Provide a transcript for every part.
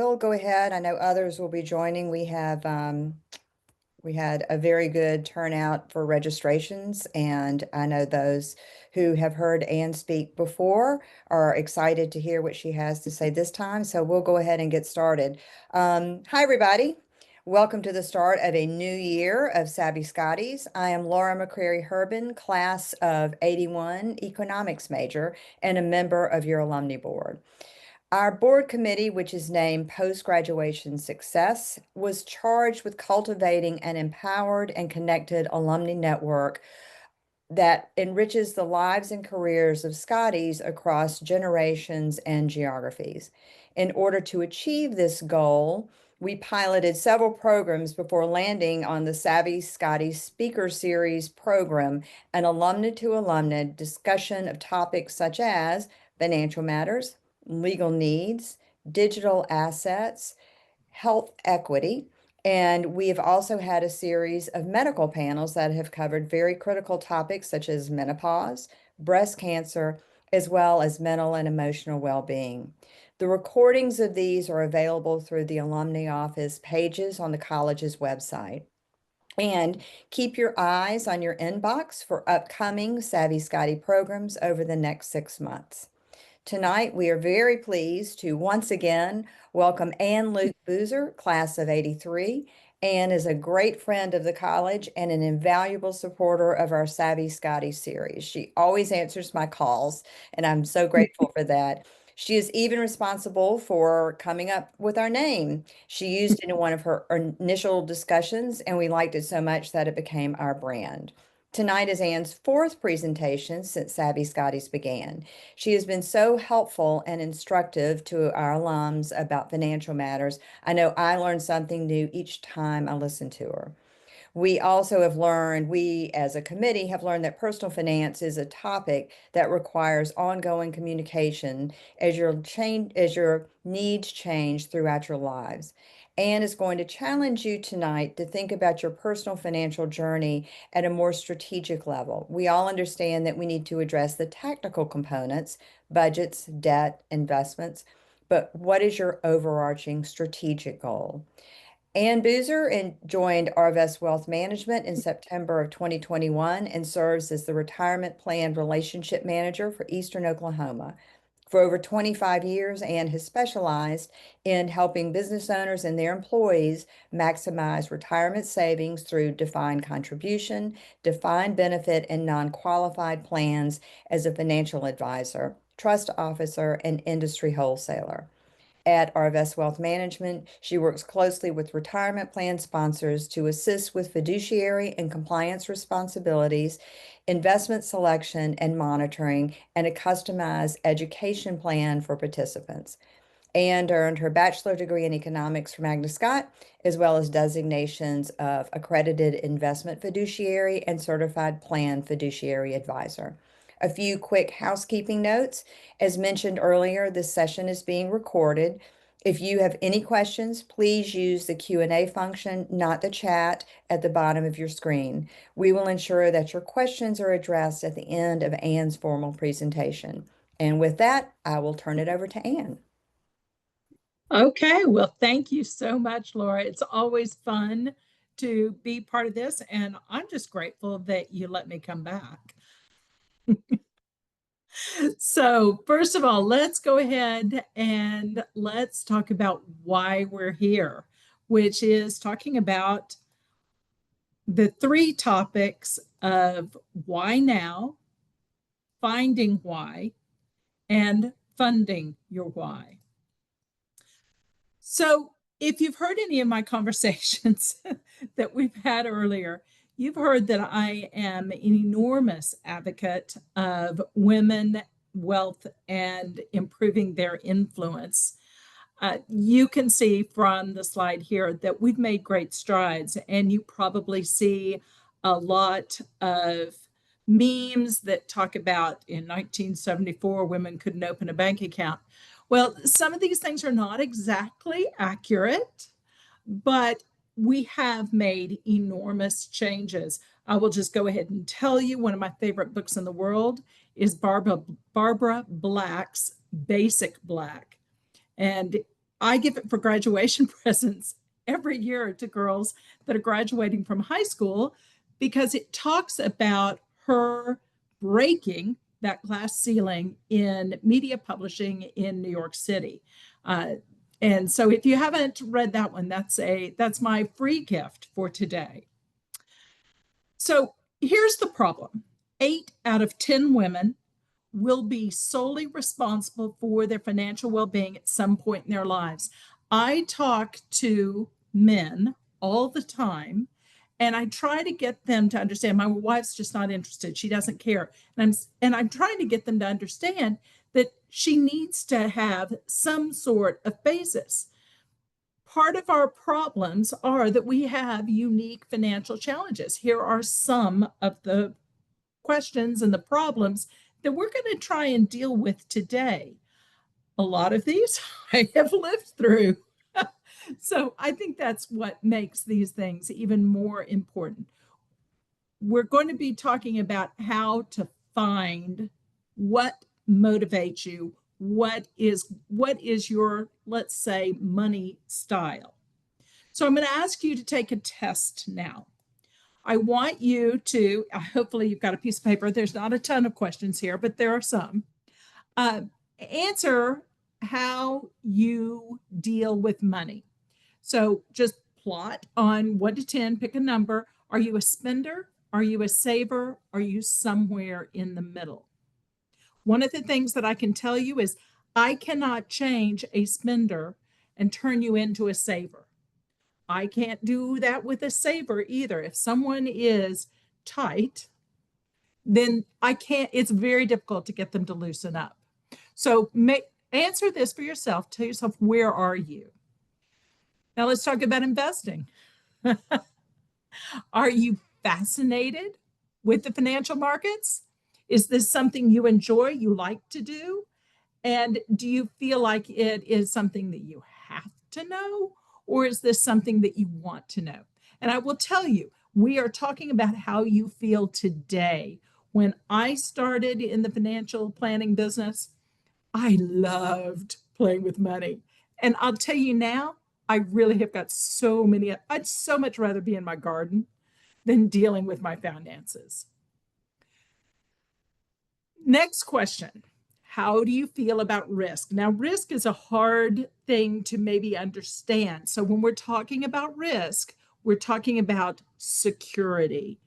We'll go ahead. I know others will be joining. We had a very good turnout for registrations, and I know those who have heard Ann speak before are excited to hear what she has to say this time. So we'll go ahead and get started. Hi, everybody. Welcome to the start of a new year of Savvy Scotties. I am Laura McCrary Herbin, class of 81 economics major, and a member of your alumni board. Our board committee, which is named Post-Graduation Success, was charged with cultivating an empowered and connected alumni network that enriches the lives and careers of Scotties across generations and geographies. In order to achieve this goal, we piloted several programs before landing on the Savvy Scotties Speaker Series program, an alumni to alumni discussion of topics such as financial matters, legal needs, digital assets, health equity. And we have also had a series of medical panels that have covered very critical topics such as menopause, breast cancer, as well as mental and emotional well-being. The recordings of these are available through the alumni office pages on the college's website. And keep your eyes on your inbox for upcoming Savvy Scotty programs over the next 6 months. Tonight, we are very pleased to once again welcome Ann Luke Boozer, class of 83. Ann is a great friend of the college and an invaluable supporter of our Savvy Scotty series. She always answers my calls, and I'm so grateful for that. She is even responsible for coming up with our name. She used it in one of her initial discussions, and we liked it so much that it became our brand. Tonight is Ann's fourth presentation since Savvy Scotties began. She has been so helpful and instructive to our alums about financial matters. I know I learn something new each time I listen to her. We also have learned, we as a committee have learned that personal finance is a topic that requires ongoing communication as your needs change throughout your lives. Anne is going to challenge you tonight to think about your personal financial journey at a more strategic level. We all understand that we need to address the tactical components, budgets, debt, investments, but what is your overarching strategic goal? Ann Boozer joined Arvest Wealth Management in September of 2021 and serves as the Retirement Plan Relationship Manager for Eastern Oklahoma. For over 25 years, Ann has specialized in helping business owners and their employees maximize retirement savings through defined contribution, defined benefit, and non-qualified plans as a financial advisor, trust officer, and industry wholesaler. At Arvest Wealth Management, she works closely with retirement plan sponsors to assist with fiduciary and compliance responsibilities, investment selection and monitoring, and a customized education plan for participants. And earned her bachelor degree in economics from Agnes Scott, as well as designations of accredited investment fiduciary and certified plan fiduciary advisor. A few quick housekeeping notes. As mentioned earlier, this session is being recorded. If you have any questions, please use the Q&A function, not the chat, at the bottom of your screen. We will ensure that your questions are addressed at the end of Ann's formal presentation. And with that, I will turn it over to Ann. Okay, well, thank you so much, Laura. It's always fun to be part of this, and I'm just grateful that you let me come back. So, first of all, let's go ahead and let's talk about why we're here, which is talking about the three topics of why now, finding why, and funding your why. So, if you've heard any of my conversations that we've had earlier, you've heard that I am an enormous advocate of women, wealth, and improving their influence. You can see from the slide here that we've made great strides, and you probably see a lot of memes that talk about in 1974, women couldn't open a bank account. Well, some of these things are not exactly accurate, but we have made enormous changes. I will just go ahead and tell you one of my favorite books in the world is Barbara Black's Basic Black. And I give it for graduation presents every year to girls that are graduating from high school because it talks about her breaking that glass ceiling in media publishing in New York City. Uh, and so if you haven't read that one, that's my free gift for today. So here's the problem. 8 out of 10 women will be solely responsible for their financial well-being at some point in their lives. I talk to men all the time and I try to get them to understand my wife's just not interested. She doesn't care. And I'm trying to get them to understand that she needs to have some sort of basis. Part of our problems are that we have unique financial challenges. Here are some of the questions and the problems that we're going to try and deal with today. A lot of these I have lived through. So I think that's what makes these things even more important. We're going to be talking about how to find what motivates you, what is your, let's say, money style. So I'm going to ask you to take a test now. I want you to, hopefully, you've got a piece of paper. There's not a ton of questions here, but there are some. Uh, Answer how you deal with money. So just plot on 1 to 10, pick a number. Are you a spender? Are you a saver? Are you somewhere in the middle? One of the things that I can tell you is I cannot change a spender and turn you into a saver. I can't do that with a saver either. If someone is tight, then I can't, it's very difficult to get them to loosen up. So answer this for yourself. Tell yourself, where are you? Now let's talk about investing. Are you fascinated with the financial markets? Is this something you enjoy, you like to do? And do you feel like it is something that you have to know, or is this something that you want to know? And I will tell you, we are talking about how you feel today. When I started in the financial planning business, I loved playing with money. And I'll tell you now, I really have got so many, I'd so much rather be in my garden than dealing with my finances. Next question. How do you feel about risk? Now, risk is a hard thing to maybe understand. So when we're talking about risk, we're talking about security.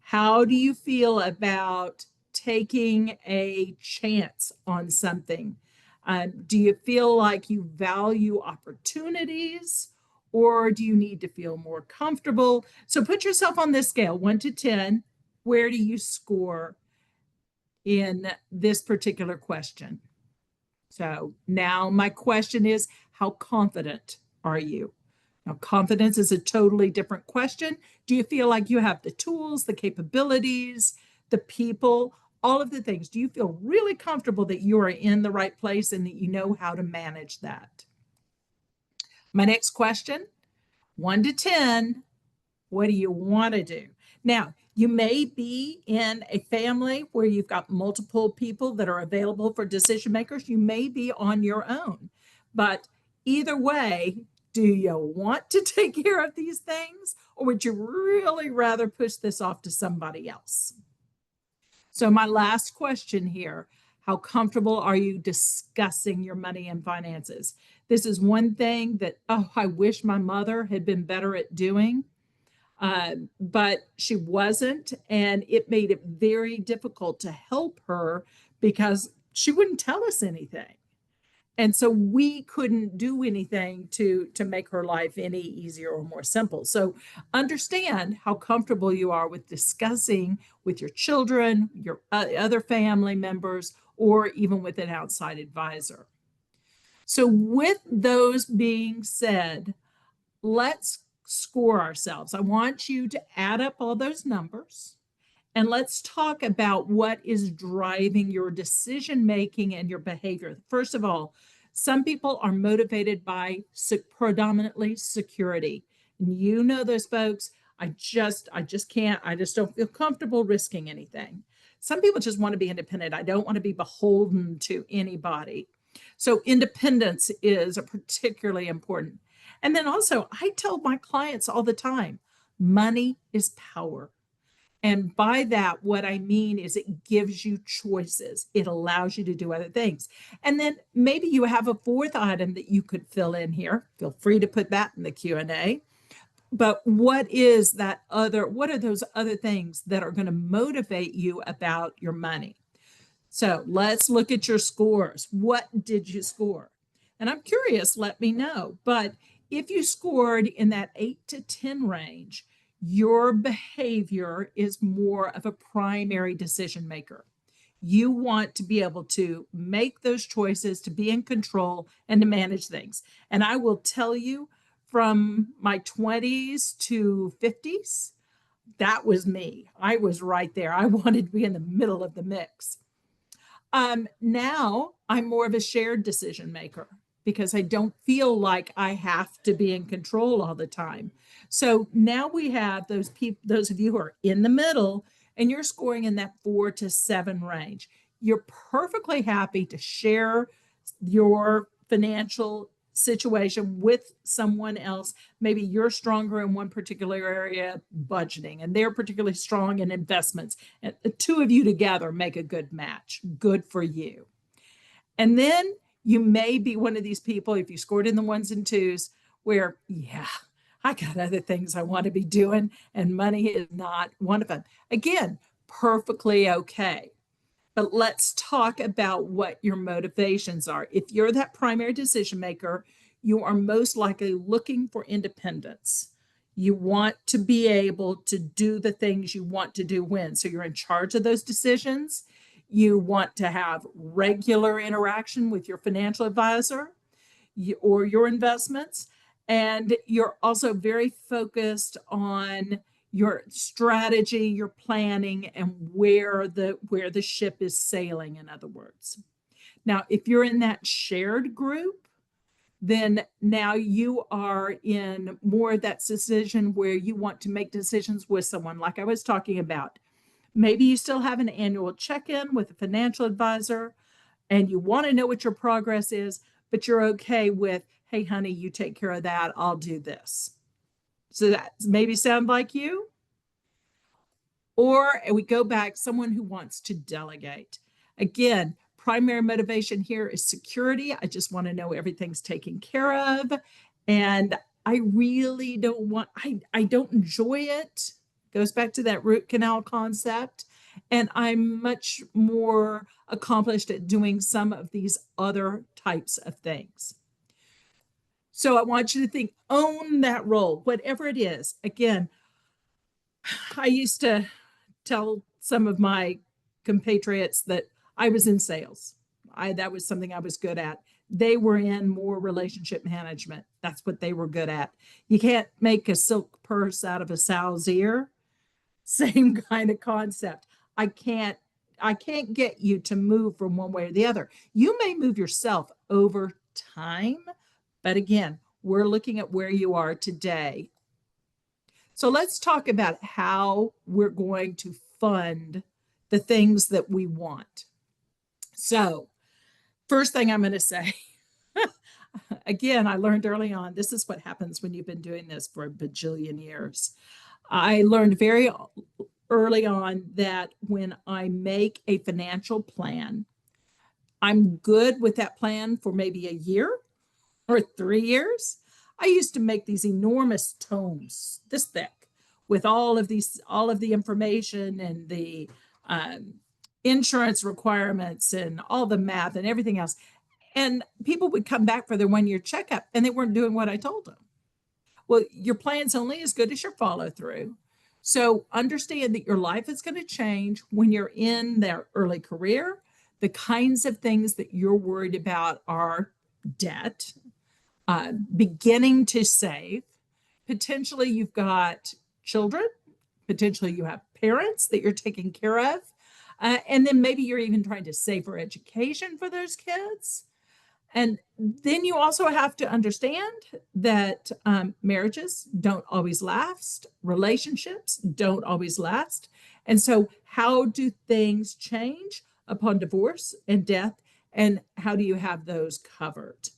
How do you feel about taking a chance on something? Do you feel like you value opportunities, or do you need to feel more comfortable? So put yourself on this scale, 1 to 10. Where do you score in this particular question? So now my question is, how confident are you? Now, confidence is a totally different question. Do you feel like you have the tools, the capabilities, the people, all of the things? Do you feel really comfortable that you are in the right place and that you know how to manage that? My next question, 1 to 10, what do you want to do? Now, you may be in a family where you've got multiple people that are available for decision makers. You may be on your own. But either way, do you want to take care of these things, or would you really rather push this off to somebody else? So, my last question here, how comfortable are you discussing your money and finances? This is one thing that, oh, I wish my mother had been better at doing. But she wasn't, and it made it very difficult to help her because she wouldn't tell us anything. And so we couldn't do anything to make her life any easier or more simple. So understand how comfortable you are with discussing with your children, your other family members, or even with an outside advisor. So with those being said, let's score ourselves. I want you to add up all those numbers and let's talk about what is driving your decision making and your behavior. First of all, some people are motivated by predominantly security. And you know those folks. I just don't feel comfortable risking anything. Some people just want to be independent. I don't want to be beholden to anybody. So independence is particularly important. And then also, I tell my clients all the time, money is power. And by that, what I mean is it gives you choices. It allows you to do other things. And then maybe you have a fourth item that you could fill in here. Feel free to put that in the Q&A. But what are those other things that are going to motivate you about your money? So let's look at your scores. What did you score? And I'm curious, let me know. But if you scored in that 8 to 10 range, your behavior is more of a primary decision maker. You want to be able to make those choices, to be in control, and to manage things. And I will tell you, from my 20s to 50s, that was me. I was right there. I wanted to be in the middle of the mix. Now I'm more of a shared decision maker because I don't feel like I have to be in control all the time. So now we have those people, those of you who are in the middle, and you're scoring in that 4 to 7 range. You're perfectly happy to share your financial situation with someone else. Maybe you're stronger in one particular area, budgeting, and they're particularly strong in investments. And the two of you together make a good match. Good for you. And then you may be one of these people, if you scored in the ones and twos, where, yeah, I got other things I want to be doing, and money is not one of them. Again, perfectly okay. But let's talk about what your motivations are. If you're that primary decision maker, you are most likely looking for independence. You want to be able to do the things you want to do when. So you're in charge of those decisions. You want to have regular interaction with your financial advisor or your investments. And you're also very focused on your strategy, your planning, and where the ship is sailing, in other words. Now, if you're in that shared group, then now you are in more of that decision where you want to make decisions with someone, like I was talking about. Maybe you still have an annual check-in with a financial advisor and you want to know what your progress is, but you're okay with, hey, honey, you take care of that. I'll do this. So that maybe sound like you. Or we go back, someone who wants to delegate. Again, primary motivation here is security. I just want to know everything's taken care of. And I really don't want, I don't enjoy it. Goes back to that root canal concept. And I'm much more accomplished at doing some of these other types of things. So I want you to think, own that role, whatever it is. Again, I used to tell some of my compatriots that I was in sales. That was something I was good at. They were in more relationship management. That's what they were good at. You can't make a silk purse out of a sow's ear. Same kind of concept. I can't get you to move from one way or the other. You may move yourself over time, but again, we're looking at where you are today. So let's talk about how we're going to fund the things that we want. So, first thing I'm going to say, again, I learned early on, this is what happens when you've been doing this for a bajillion years. I learned very early on that when I make a financial plan, I'm good with that plan for maybe a year or 3 years. I used to make these enormous tomes this thick with all of the information and the insurance requirements and all the math and everything else. And people would come back for their 1 year checkup and they weren't doing what I told them. Well, your plan's only as good as your follow through. So understand that your life is going to change when you're in their early career. The kinds of things that you're worried about are debt, beginning to save. Potentially, you've got children. Potentially, you have parents that you're taking care of. And then maybe you're even trying to save for education for those kids. And then you also have to understand that marriages don't always last, relationships don't always last. And so, how do things change upon divorce and death? And how do you have those covered?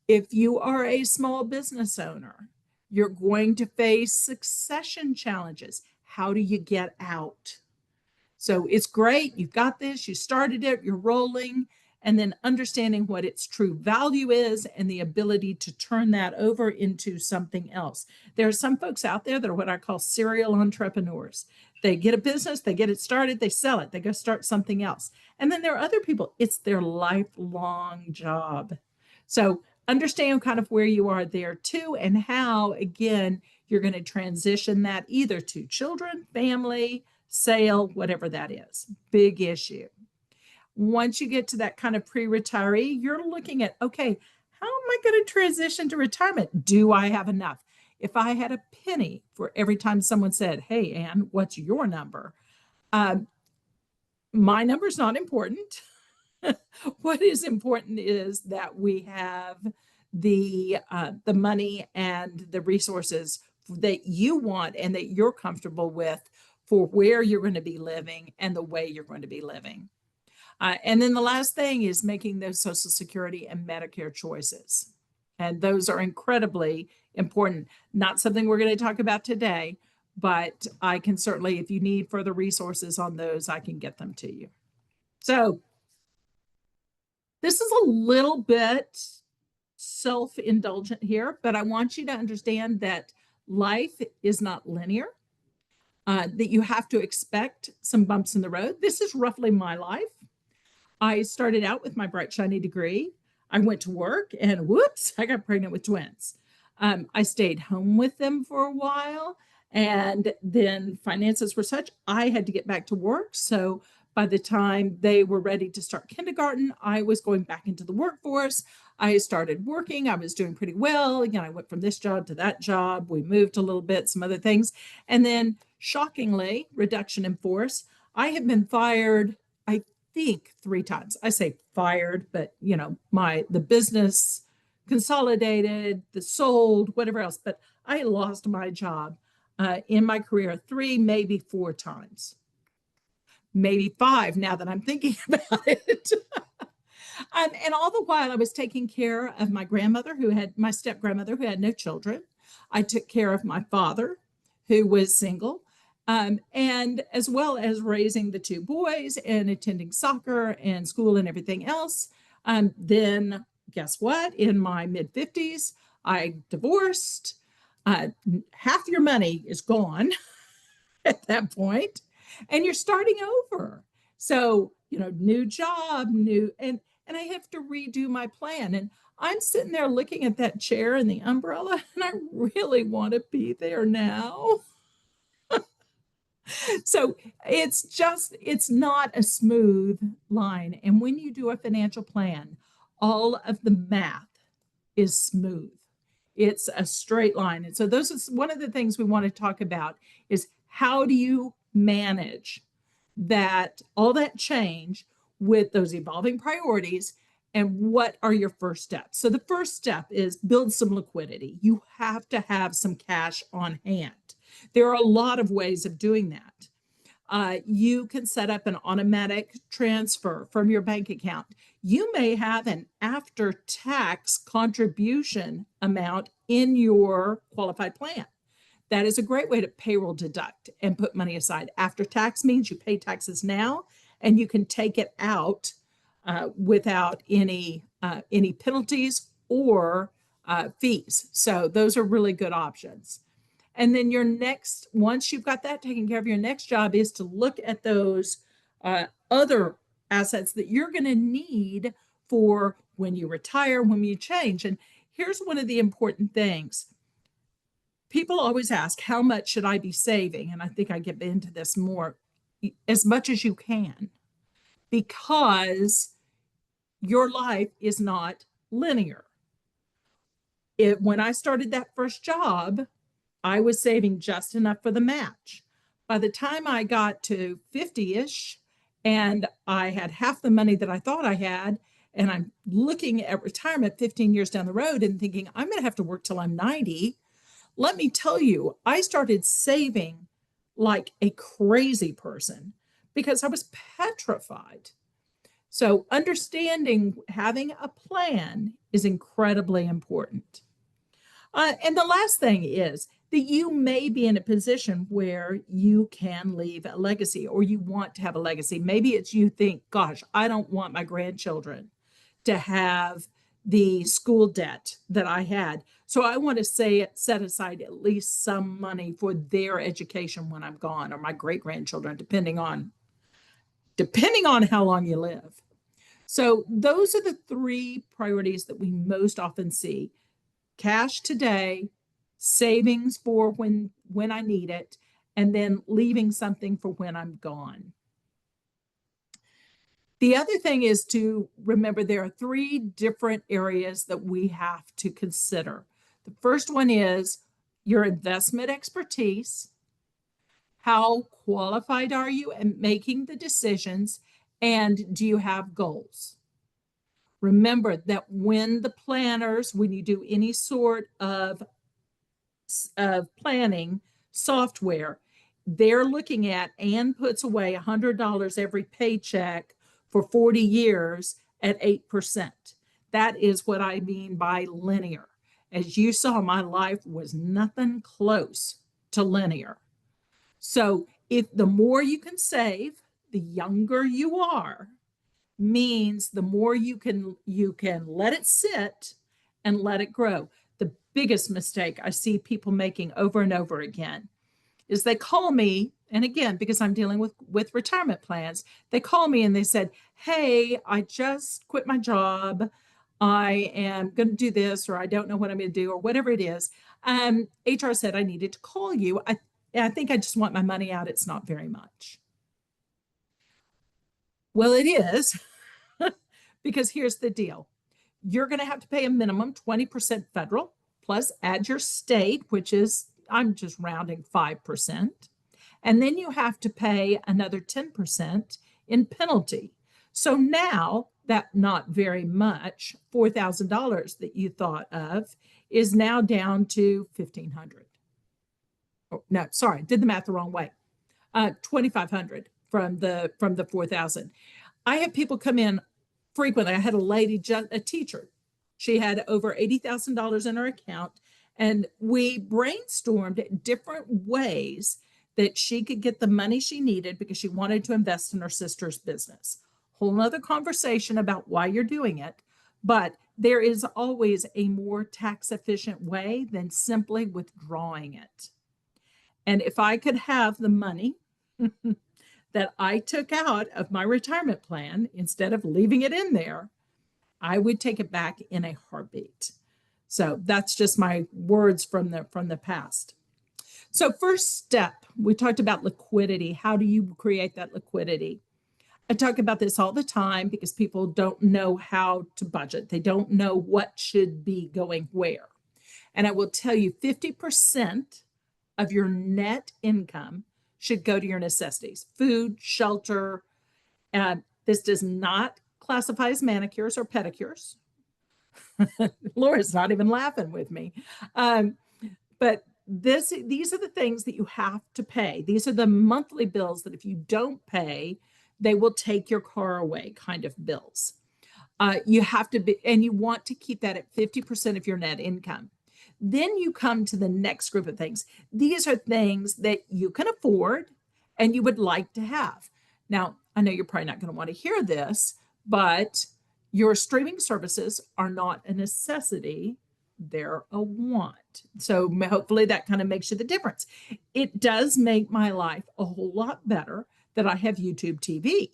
If you are a small business owner, you're going to face succession challenges. How do you get out? So it's great. You've got this, you started it, you're rolling, and then understanding what its true value is and the ability to turn that over into something else. There are some folks out there that are what I call serial entrepreneurs. They get a business, they get it started, they sell it, they go start something else. And then there are other people, it's their lifelong job. So understand kind of where you are there too, and how, again, you're going to transition that either to children, family, sale, whatever that is. Big issue. Once you get to that kind of pre-retiree, you're looking at, okay, how am I going to transition to retirement? Do I have enough? If I had a penny for every time someone said, hey, Ann, what's your number? Um, my number is not important. What is important is that we have the money and the resources that you want and that you're comfortable with for where you're going to be living and the way you're going to be living. And then the last thing is making those Social Security and Medicare choices. And those are incredibly important. Not something we're going to talk about today, but I can certainly, if you need further resources on those, I can get them to you. So this is a little bit self-indulgent here, but I want you to understand that life is not linear, that you have to expect some bumps in the road. This is roughly my life. I started out with my bright, shiny degree. I went to work and whoops, I got pregnant with twins. I stayed home with them for a while. And then finances were such, I had to get back to work. So by the time they were ready to start kindergarten, I was going back into the workforce. I started working. I was doing pretty well. Again, I went from this job to that job. We moved a little bit, some other things. And then shockingly, reduction in force. I have been fired, I think 3 times. I say fired, but the business consolidated, the sold, whatever else. But I lost my job in my career 3, maybe 4 times, maybe 5 now that I'm thinking about it. And all the while I was taking care of my grandmother my step grandmother who had no children. I took care of my father who was single. And as well as raising the 2 boys and attending soccer and school and everything else. Then guess what? In my mid 50s, I divorced. Half your money is gone at that point, and you're starting over. So, new job, and I have to redo my plan. And I'm sitting there looking at that chair and the umbrella, and I really want to be there now. So it's not a smooth line. And when you do a financial plan, all of the math is smooth. It's a straight line. And so those is one of the things we want to talk about is how do you manage all that change with those evolving priorities, and what are your first steps? So the first step is build some liquidity. You have to have some cash on hand. There are a lot of ways of doing that. You can set up an automatic transfer from your bank account. You may have an after-tax contribution amount in your qualified plan. That is a great way to payroll deduct and put money aside. After tax means you pay taxes now and you can take it out without any penalties or fees. So those are really good options. And then once you've got that taken care of, your next job is to look at those other assets that you're going to need for when you retire, when you change. And here's one of the important things. People always ask, how much should I be saving? And I think I get into this more, as much as you can, because your life is not linear. When I started that first job, I was saving just enough for the match. By the time I got to 50-ish and I had half the money that I thought I had, and I'm looking at retirement 15 years down the road and thinking, I'm going to have to work till I'm 90. Let me tell you, I started saving like a crazy person because I was petrified So, understanding having a plan is incredibly important. And the last thing is that you may be in a position where you can leave a legacy or you want to have a legacy. Maybe it's you think, gosh, I don't want my grandchildren to have the school debt that I had. So I want to say set aside at least some money for their education when I'm gone, or my great grandchildren, depending on how long you live. So those are the three priorities that we most often see: cash today, savings for when I need it, and then leaving something for when I'm gone. The other thing is to remember there are three different areas that we have to consider. The first one is your investment expertise. How qualified are you in making the decisions? And do you have goals? Remember that when you do any sort of planning software, they're looking at and puts away $100 every paycheck for 40 years at 8%. That is what I mean by linear. As you saw, my life was nothing close to linear. So if the more you can save, the younger you are, means the more you can let it sit and let it grow. The biggest mistake I see people making over and over again is they call me, and again, because I'm dealing with retirement plans, they call me and they said, hey, I just quit my job, I am going to do this, or I don't know what I'm going to do, or whatever it is. HR said I needed to call you. I think I just want my money out. It's not very much. Well, it is. Because here's the deal: you're going to have to pay a minimum 20% federal, plus add your state, which is, I'm just rounding 5%. And then you have to pay another 10% in penalty. So now that not very much, $4,000 that you thought of is now down to 1,500. Oh, no, sorry, did the math the wrong way. 2,500 from the 4,000. I have people come in frequently. I had a lady, a teacher. She had over $80,000 in her account, and we brainstormed different ways that she could get the money she needed because she wanted to invest in her sister's business. Whole nother conversation about why you're doing it, but there is always a more tax efficient way than simply withdrawing it. And if I could have the money that I took out of my retirement plan instead of leaving it in there, I would take it back in a heartbeat. So that's just my words from the past. So first step, we talked about liquidity. How do you create that liquidity? I talk about this all the time because people don't know how to budget. They don't know what should be going where. And I will tell you 50% of your net income should go to your necessities: food, shelter. This does not classify as manicures or pedicures. Laura's not even laughing with me. But these are the things that you have to pay. These are the monthly bills that if you don't pay, they will take your car away kind of bills. You have to be, and you want to keep that at 50% of your net income. Then you come to the next group of things. These are things that you can afford and you would like to have. Now, I know you're probably not going to want to hear this, but your streaming services are not a necessity, they're a want. So hopefully that kind of makes you the difference. It does make my life a whole lot better that I have YouTube TV.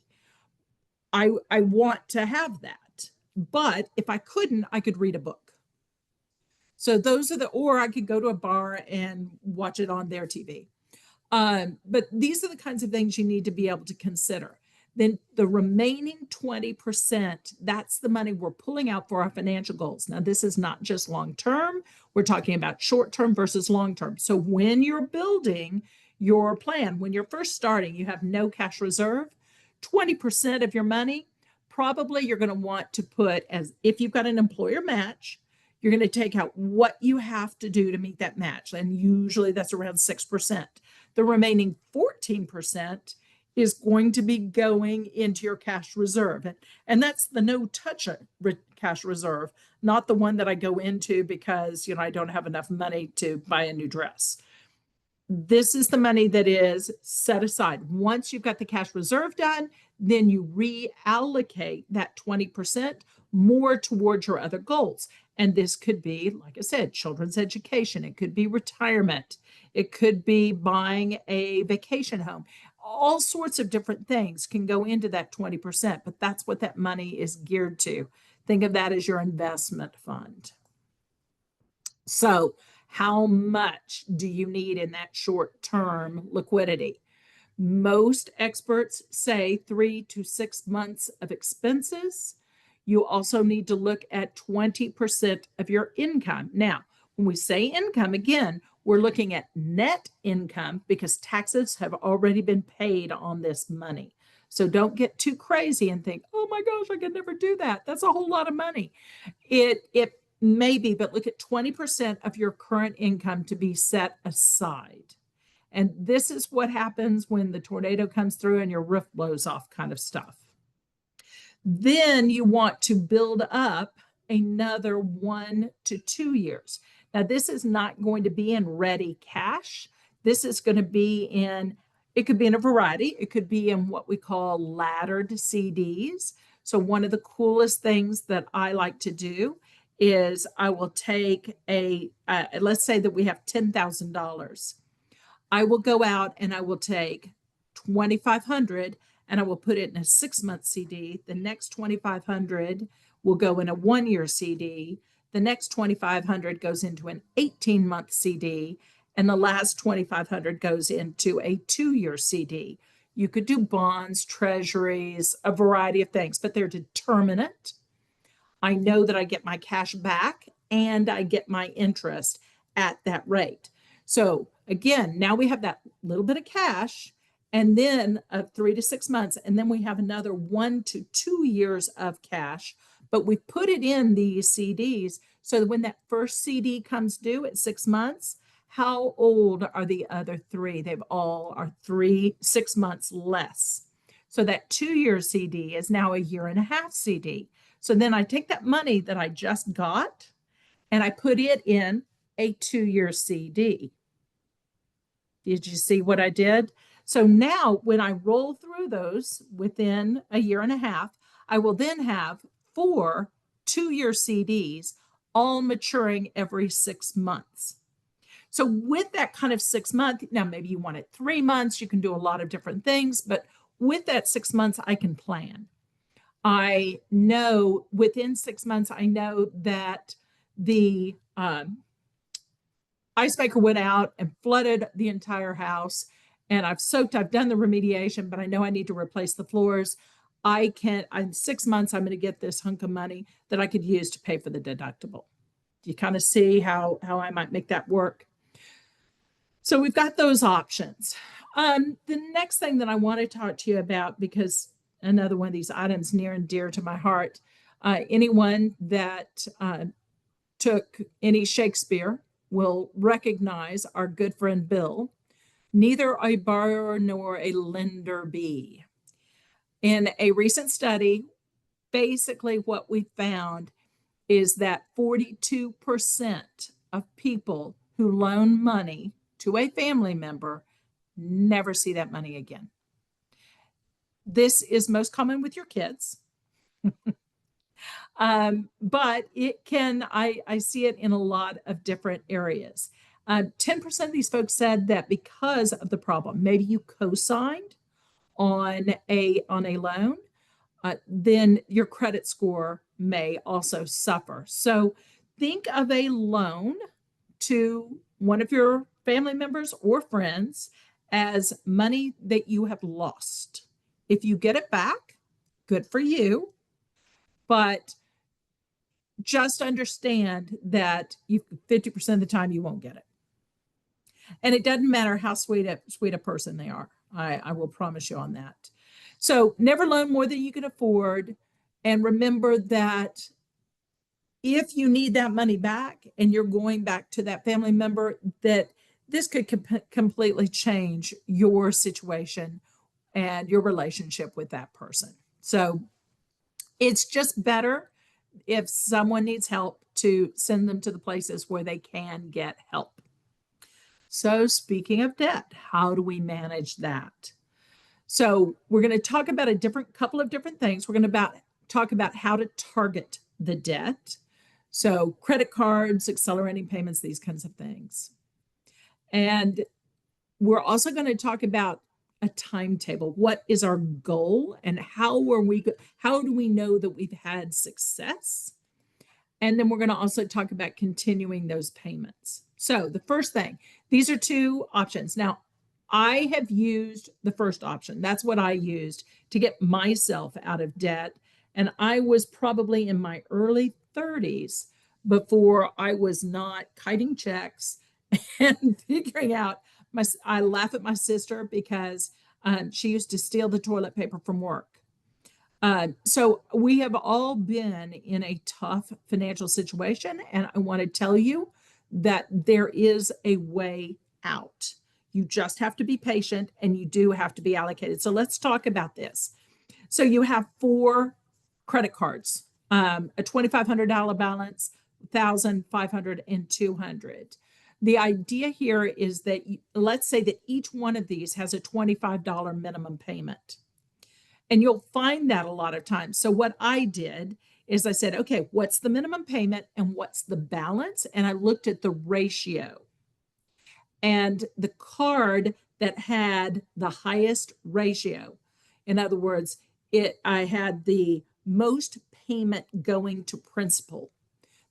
I want to have that. But if I couldn't, I could read a book. So those are or I could go to a bar and watch it on their TV. But these are the kinds of things you need to be able to consider. Then the remaining 20%, that's the money we're pulling out for our financial goals. Now, this is not just long term. We're talking about short term versus long term. So when you're building your plan, when you're first starting, you have no cash reserve, 20% of your money, probably you're going to want to put, as if you've got an employer match, you're going to take out what you have to do to meet that match. And usually that's around 6%. The remaining 14% is going to be going into your cash reserve. And that's the no touch cash reserve, not the one that I go into because, I don't have enough money to buy a new dress. This is the money that is set aside. Once you've got the cash reserve done, then you reallocate that 20% more towards your other goals. And this could be, like I said, children's education. It could be retirement. It could be buying a vacation home. All sorts of different things can go into that 20%, but that's what that money is geared to. Think of that as your investment fund. So, how much do you need in that short term liquidity? Most experts say 3 to 6 months of expenses. You also need to look at 20% of your income. Now, when we say income, again, we're looking at net income because taxes have already been paid on this money. So don't get too crazy and think, oh my gosh, I could never do that. That's a whole lot of money. It may be, but look at 20% of your current income to be set aside. And this is what happens when the tornado comes through and your roof blows off, kind of stuff. Then you want to build up another 1 to 2 years. Now, this is not going to be in ready cash. This is going to be in, it could be in a variety. It could be in what we call laddered CDs. So one of the coolest things that I like to do is I will take let's say that we have $10,000. I will go out and I will take 2,500 and I will put it in a 6-month CD. The next 2,500 will go in a 1-year CD. The next 2,500 goes into an 18-month CD. And the last 2,500 goes into a 2-year CD. You could do bonds, treasuries, a variety of things, but they're determinate. I know that I get my cash back and I get my interest at that rate. So again, now we have that little bit of cash and then 3 to 6 months, and then we have another 1 to 2 years of cash, but we put it in these CDs so that when that first CD comes due at 6 months, how old are the other three? They've all are 6 months less. So that 2-year CD is now a 1.5-year CD. So then I take that money that I just got and I put it in a 2-year CD. Did you see what I did? So now when I roll through those within a 1.5 years, I will then have 4 2-year CDs all maturing every 6 months. So with that kind of 6 month, now maybe you want it 3 months, you can do a lot of different things, but with that 6 months, I can plan. I know within 6 months, I know that the ice maker went out and flooded the entire house, and I've done the remediation, but I know I need to replace the floors. In 6 months, I'm going to get this hunk of money that I could use to pay for the deductible. Do you kind of see how I might make that work? So we've got those options. The next thing that I want to talk to you about, because another one of these items near and dear to my heart, anyone that took any Shakespeare will recognize our good friend Bill. Neither a borrower nor a lender be. In a recent study, basically what we found is that 42% of people who loan money to a family member never see that money again. This is most common with your kids. But it can, I see it in a lot of different areas. 10% of these folks said that because of the problem, maybe you co-signed on a loan, then your credit score may also suffer. So think of a loan to one of your family members or friends as money that you have lost. If you get it back, good for you. But just understand that 50% of the time you won't get it. And it doesn't matter how sweet a person they are. I will promise you on that. So never loan more than you can afford. And remember that if you need that money back and you're going back to that family member, that this could completely change your situation and your relationship with that person. So it's just better if someone needs help to send them to the places where they can get help. So, speaking of debt, how do we manage that? So, we're going to talk about a different couple of different things. We're going to talk about how to target the debt. So, credit cards, accelerating payments, these kinds of things. And we're also going to talk about a timetable. What is our goal and how do we know that we've had success? And then we're going to also talk about continuing those payments. So the first thing, these are two options. Now, I have used the first option. That's what I used to get myself out of debt. And I was probably in my early 30s before I was not kiting checks and figuring out I laugh at my sister because she used to steal the toilet paper from work. So we have all been in a tough financial situation, and I want to tell you that there is a way out. You just have to be patient and you do have to be allocated. So let's talk about this. So you have 4 credit cards, a $2,500 balance, 1,000, 500, and 200. The idea here is that let's say that each one of these has a $25 minimum payment. And you'll find that a lot of times. So what I did is I said, okay, what's the minimum payment and what's the balance? And I looked at the ratio. And the card that had the highest ratio, in other words, I had the most payment going to principal.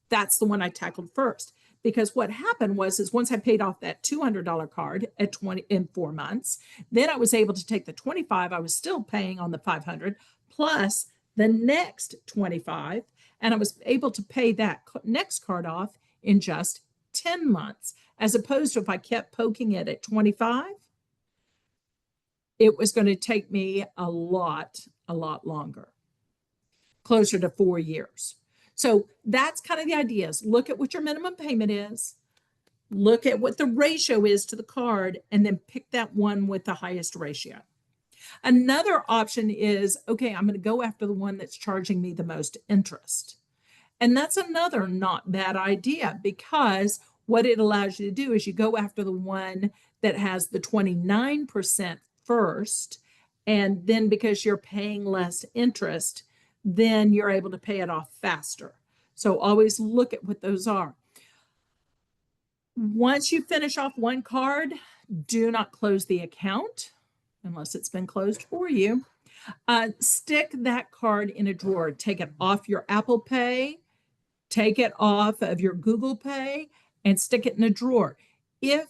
That's the one I tackled first. Because what happened is once I paid off that $200 card at 20 in 4 months, then I was able to take the 25 I was still paying on the 500 plus the next 25, and I was able to pay that next card off in just 10 months, as opposed to if I kept poking it at 25, it was going to take me a lot longer, closer to 4 years. So that's kind of the idea is look at what your minimum payment is, look at what the ratio is to the card, and then pick that one with the highest ratio. Another option is, okay, I'm going to go after the one that's charging me the most interest. And that's another not bad idea because what it allows you to do is you go after the one that has the 29% first. And then because you're paying less interest, then you're able to pay it off faster. So always look at what those are. Once you finish off one card, do not close the account unless it's been closed for you. Stick that card in a drawer. Take it off your Apple Pay, take it off of your Google Pay, and stick it in a drawer. If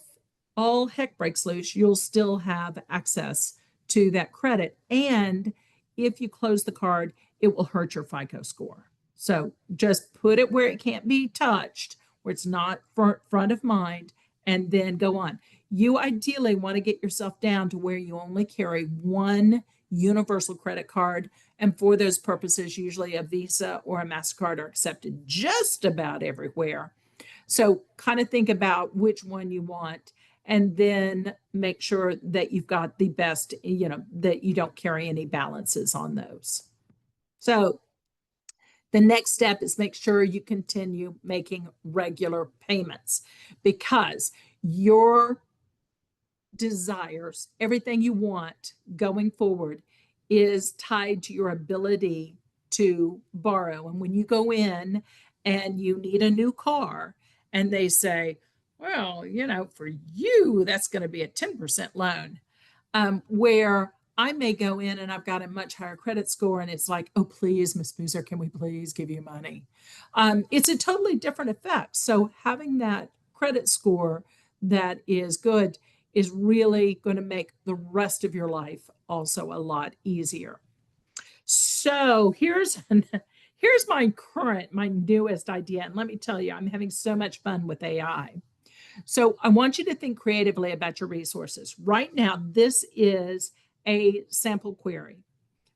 all heck breaks loose, you'll still have access to that credit. And if you close the card, it will hurt your FICO score. So just put it where it can't be touched, where it's not front of mind, and then go on. You ideally want to get yourself down to where you only carry one universal credit card. And for those purposes, usually a Visa or a MasterCard are accepted just about everywhere. So kind of think about which one you want and then make sure that you've got the best, that you don't carry any balances on those. So the next step is make sure you continue making regular payments because your desires, everything you want going forward is tied to your ability to borrow. And when you go in and you need a new car and they say, well, for you, that's going to be a 10% loan, where I may go in and I've got a much higher credit score and it's like, oh, please, Miss Boozer, can we please give you money? It's a totally different effect. So having that credit score that is good is really going to make the rest of your life also a lot easier. So here's my newest idea. And let me tell you, I'm having so much fun with AI. So I want you to think creatively about your resources. Right now, this is a sample query.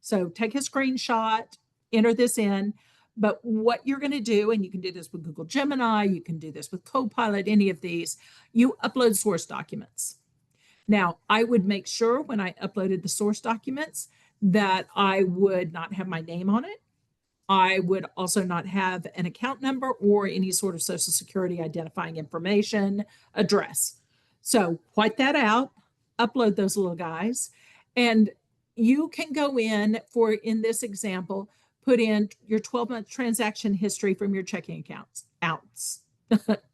So take a screenshot, enter this in. But what you're going to do, and you can do this with Google Gemini, you can do this with Copilot, any of these, you upload source documents. Now, I would make sure when I uploaded the source documents that I would not have my name on it. I would also not have an account number or any sort of social security identifying information, address. So white that out, upload those little guys, and you can go in this example, put in your 12-month transaction history from your checking accounts, outs,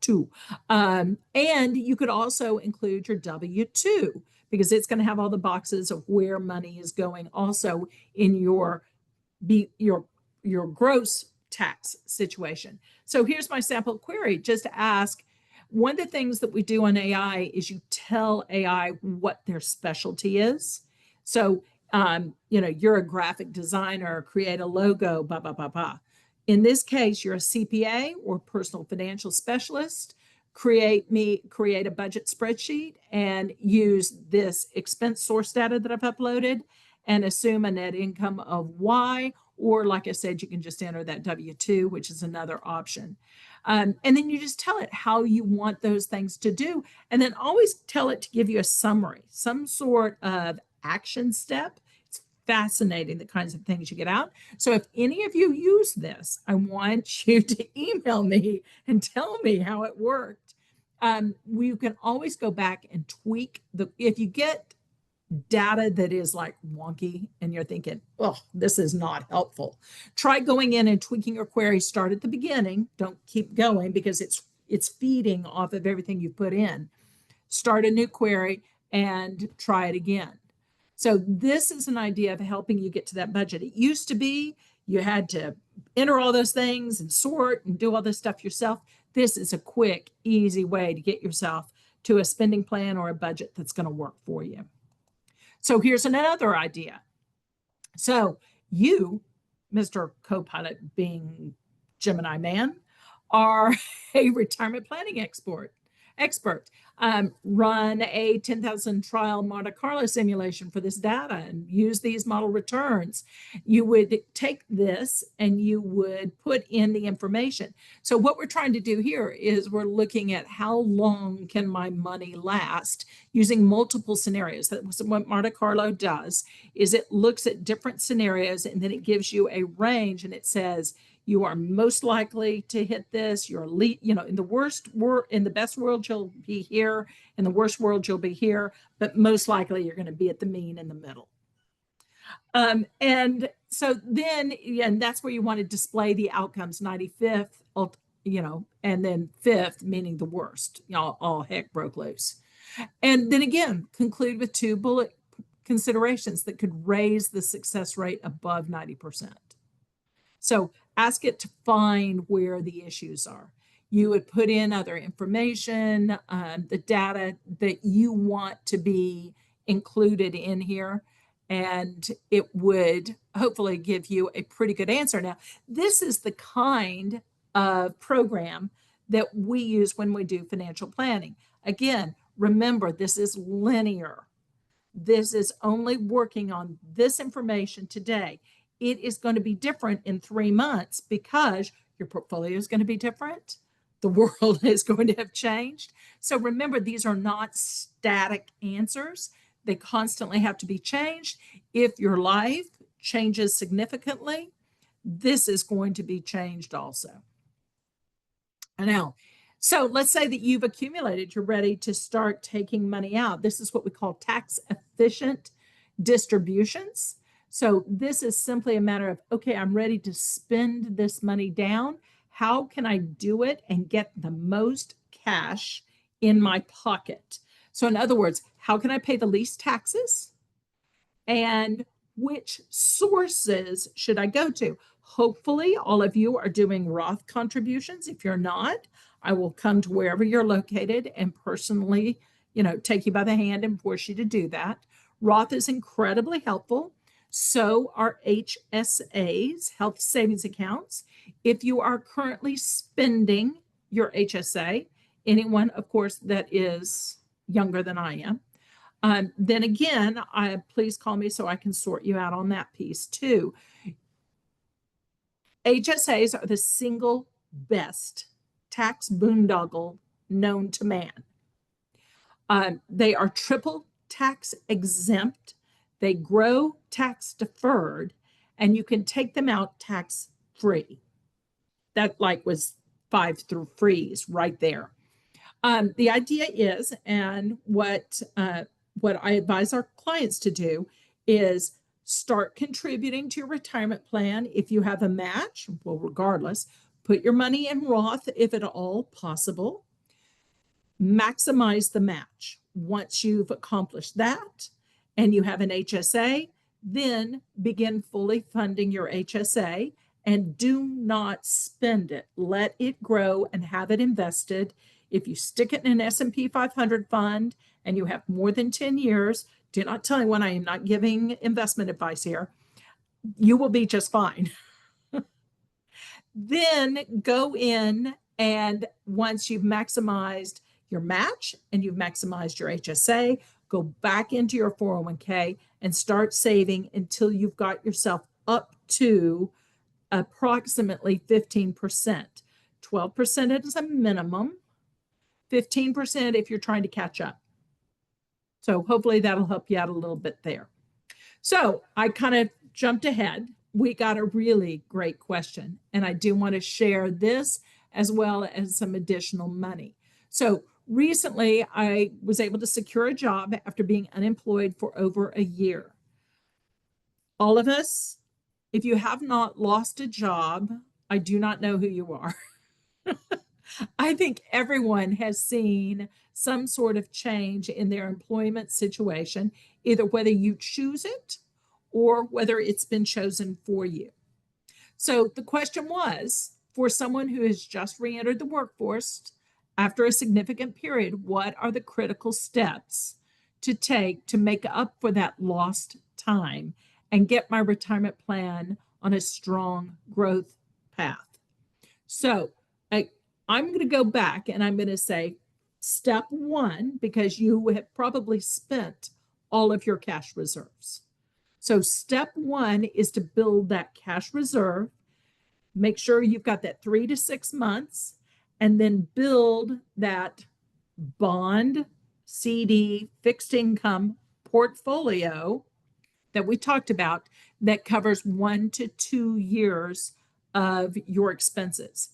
two. And you could also include your W-2 because it's going to have all the boxes of where money is going also in be your gross tax situation. So here's my sample query just to ask. One of the things that we do on AI is you tell AI what their specialty is. So, you're a graphic designer, create a logo, blah, blah, blah, blah. In this case, you're a CPA or personal financial specialist. Create a budget spreadsheet and use this expense source data that I've uploaded and assume a net income of Y, or like I said, you can just enter that W-2, which is another option. And then you just tell it how you want those things to do. And then always tell it to give you a summary, some sort of action step. It's fascinating the kinds of things you get out. So if any of you use this, I want you to email me and tell me how it worked. We can always go back and tweak if you get data that is like wonky and you're thinking, oh, this is not helpful, try going in and tweaking your query. Start at the beginning, don't keep going because it's feeding off of everything you put in. Start a new query and try it again. So this is an idea of helping you get to that budget. It used to be you had to enter all those things and sort and do all this stuff yourself. This is a quick, easy way to get yourself to a spending plan or a budget that's going to work for you. So here's another idea. So you, Mr. Copilot being Gemini man, are a retirement planning expert. Run a 10,000 trial Monte Carlo simulation for this data and use these model returns. You would take this and you would put in the information. So what we're trying to do here is we're looking at how long can my money last using multiple scenarios. That's what Monte Carlo does, is it looks at different scenarios and then it gives you a range and it says, you are most likely to hit this. You're in the best world, you'll be here. In the worst world, you'll be here. But most likely, you're going to be at the mean in the middle. And so then, and that's where you want to display the outcomes, 95th, and then 5th, meaning the worst. All heck broke loose. And then again, conclude with 2 bullet considerations that could raise the success rate above 90%. So ask it to find where the issues are. You would put in other information, the data that you want to be included in here, and it would hopefully give you a pretty good answer. Now, this is the kind of program that we use when we do financial planning. Again, remember, this is linear. This is only working on this information today. It is going to be different in 3 months because your portfolio is going to be different. The world is going to have changed. So remember, these are not static answers. They constantly have to be changed. If your life changes significantly, this is going to be changed also. Now, so let's say that you've accumulated, you're ready to start taking money out. This is what we call tax efficient distributions. So this is simply a matter of, okay, I'm ready to spend this money down. How can I do it and get the most cash in my pocket? So in other words, how can I pay the least taxes? And which sources should I go to? Hopefully, all of you are doing Roth contributions. If you're not, I will come to wherever you're located and personally, take you by the hand and force you to do that. Roth is incredibly helpful. So are HSAs, health savings accounts. If you are currently spending your HSA, anyone, of course, that is younger than I am, then again, please call me so I can sort you out on that piece too. HSAs are the single best tax boondoggle known to man. They are triple tax exempt, they grow tax deferred, and you can take them out tax free. That like was five through freeze right there. The idea is, and what I advise our clients to do is start contributing to your retirement plan. If you have a match, well, regardless, put your money in Roth if at all possible. Maximize the match. Once you've accomplished that and you have an HSA, then begin fully funding your HSA and do not spend it. Let it grow and have it invested. If you stick it in an S&P 500 fund and you have more than 10 years, do not tell anyone I am not giving investment advice here. You will be just fine. Then go in, and once you've maximized your match and you've maximized your HSA, go back into your 401k and start saving until you've got yourself up to approximately 15%. 12% is a minimum, 15% if you're trying to catch up. So hopefully that'll help you out a little bit there. So I kind of jumped ahead. We got a really great question, and I do want to share this as well as some additional money. So recently, I was able to secure a job after being unemployed for over a year. All of us, if you have not lost a job, I do not know who you are. I think everyone has seen some sort of change in their employment situation, either whether you choose it or whether it's been chosen for you. So the question was, for someone who has just re-entered the workforce after a significant period, what are the critical steps to take to make up for that lost time and get my retirement plan on a strong growth path? So I'm going to go back and I'm going to say step one, because you have probably spent all of your cash reserves. So step one is to build that cash reserve. Make sure you've got that 3 to 6 months, and then build that bond, CD, fixed income portfolio that we talked about that covers 1 to 2 years of your expenses.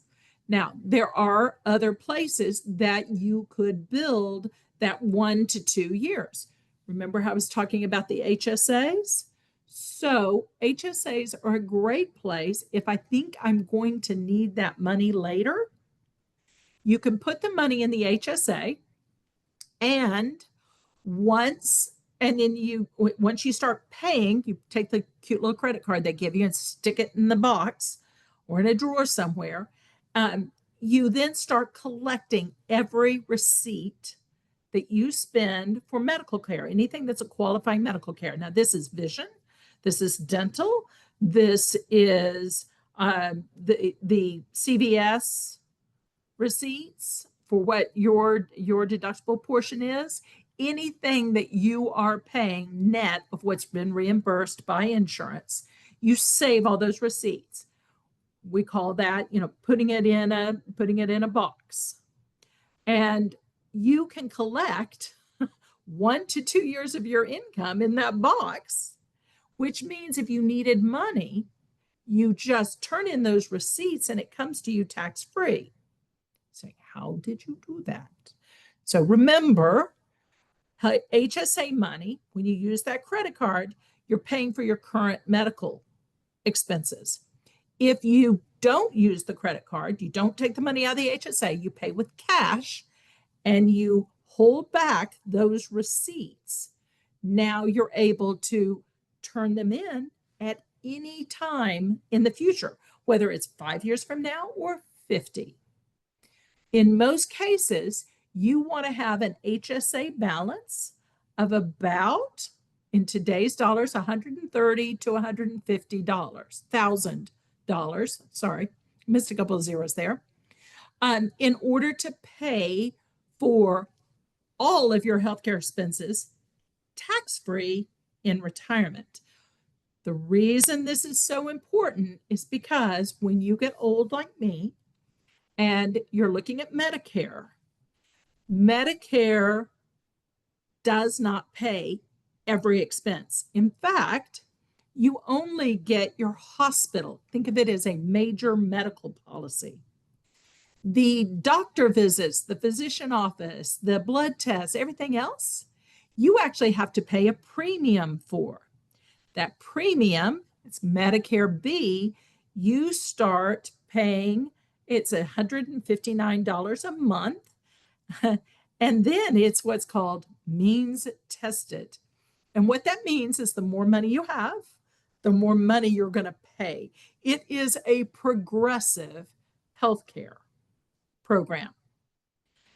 Now, there are other places that you could build that 1 to 2 years. Remember how I was talking about the HSAs? So HSAs are a great place. If I think I'm going to need that money later, you can put the money in the HSA, and once you start paying, you take the cute little credit card they give you and stick it in the box or in a drawer somewhere. You then start collecting every receipt that you spend for medical care, anything that's a qualifying medical care. Now, this is vision, this is dental, this is the CVS receipts for what your deductible portion is. Anything that you are paying net of what's been reimbursed by insurance, you save all those receipts. We call that, putting it in a box. And you can collect 1 to 2 years of your income in that box, which means if you needed money, you just turn in those receipts and it comes to you tax-free. Say, how did you do that? So remember, HSA money, when you use that credit card, you're paying for your current medical expenses. If you don't use the credit card, you don't take the money out of the HSA, you pay with cash, and you hold back those receipts. Now you're able to turn them in at any time in the future, whether it's 5 years from now or 50. In most cases, you want to have an HSA balance of about, in today's dollars, $130,000 to $150,000. Sorry, missed a couple of zeros there. In order to pay for all of your healthcare expenses tax-free in retirement. The reason this is so important is because when you get old like me and you're looking at Medicare does not pay every expense. In fact, you only get your hospital. Think of it as a major medical policy. The doctor visits, the physician office, the blood tests, everything else, you actually have to pay a premium for. That premium, it's Medicare B, you start paying, it's $159 a month. And then it's what's called means tested. And what that means is the more money you have, the more money you're going to pay. It is a progressive healthcare program.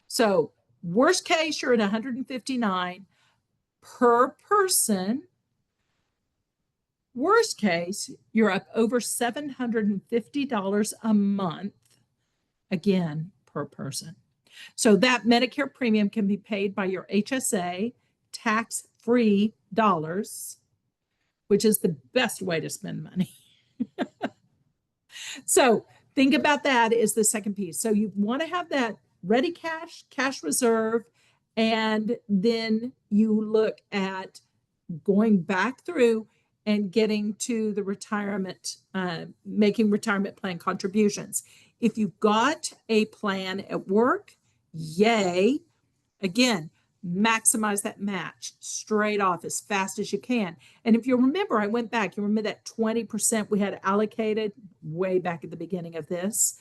So, worst case, you're at 159 per person. Worst case, you're up over $750 a month, again, per person. So that Medicare premium can be paid by your HSA tax-free dollars, which is the best way to spend money. So think about that as the second piece. So you want to have that ready cash, cash reserve, and then you look at going back through and getting to the retirement, making retirement plan contributions. If you've got a plan at work, yay. Again, maximize that match straight off as fast as you can. And if you remember, I went back, you remember that 20% we had allocated way back at the beginning of this.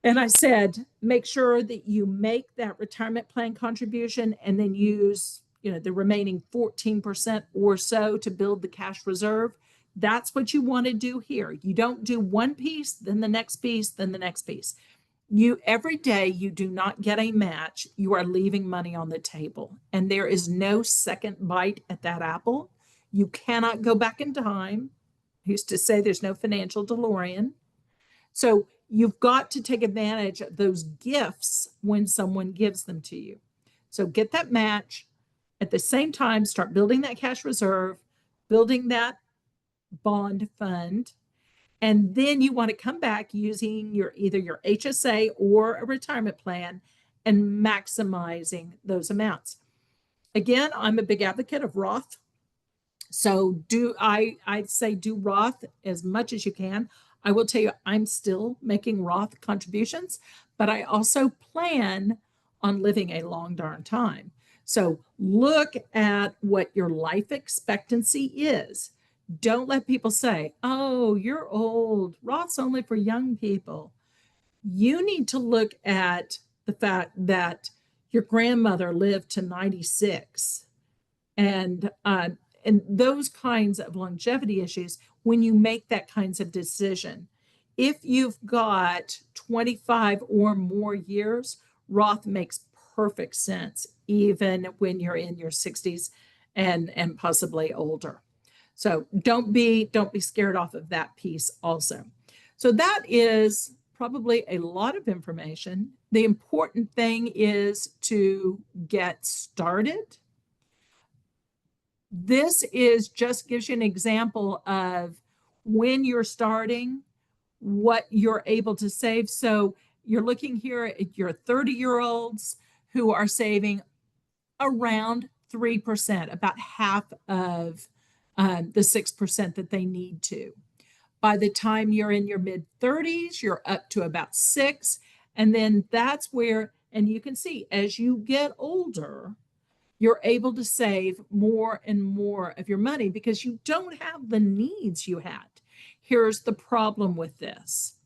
And I said, make sure that you make that retirement plan contribution and then use, the remaining 14% or so to build the cash reserve. That's what you want to do here. You don't do one piece, then the next piece, then the next piece. You every day you do not get a match, you are leaving money on the table. And there is no second bite at that apple. You cannot go back in time. I used to say there's no financial DeLorean. So you've got to take advantage of those gifts when someone gives them to you. So get that match. At the same time, start building that cash reserve, building that bond fund. And then you want to come back using either your HSA or a retirement plan and maximizing those amounts. Again, I'm a big advocate of Roth. So I'd say do Roth as much as you can. I will tell you, I'm still making Roth contributions, but I also plan on living a long darn time. So look at what your life expectancy is. Don't let people say, oh, you're old. Roth's only for young people. You need to look at the fact that your grandmother lived to 96 and those kinds of longevity issues when you make that kinds of decision. If you've got 25 or more years, Roth makes perfect sense, even when you're in your 60s and possibly older. So don't be scared off of that piece also. So that is probably a lot of information. The important thing is to get started. This just gives you an example of when you're starting, what you're able to save. So you're looking here at your 30-year-olds who are saving around 3%, about half of the 6% that they need to. By the time you're in your mid 30s, you're up to about 6. And then that's where, and you can see as you get older, you're able to save more and more of your money because you don't have the needs you had. Here's the problem with this.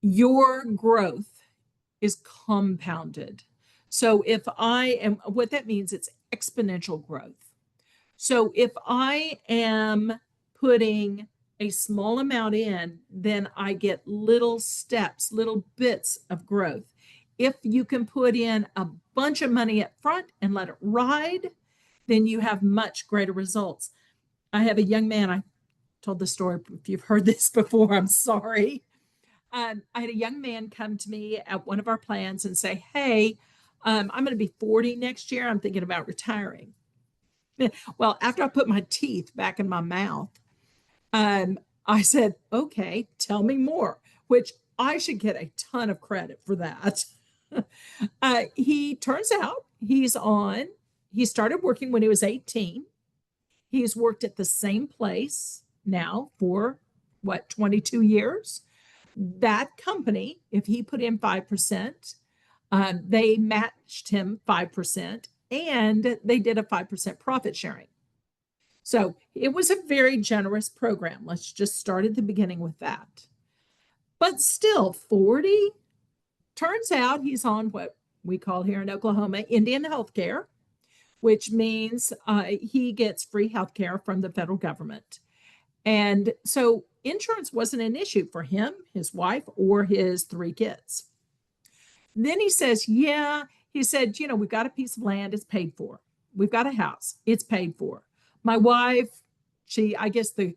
Your growth is compounded. So what that means, it's exponential growth. So if I am putting a small amount in, then I get little steps, little bits of growth. If you can put in a bunch of money up front and let it ride, then you have much greater results. I have a young man, I told the story, if you've heard this before, I'm sorry. I had a young man come to me at one of our plans and say, hey, I'm going to be 40 next year. I'm thinking about retiring. Well, after I put my teeth back in my mouth, I said, okay, tell me more, which I should get a ton of credit for that. He turns out he started working when he was 18. He's worked at the same place now for what, 22 years. That company, if he put in 5%, they matched him 5% and they did a 5% profit sharing. So it was a very generous program. Let's just start at the beginning with that. But still, 40, turns out he's on what we call here in Oklahoma Indian health care, which means he gets free health care from the federal government. And so insurance wasn't an issue for him, his wife, or his 3 kids. Then he says, yeah, he said, we've got a piece of land, it's paid for. We've got a house, it's paid for. My wife, I guess the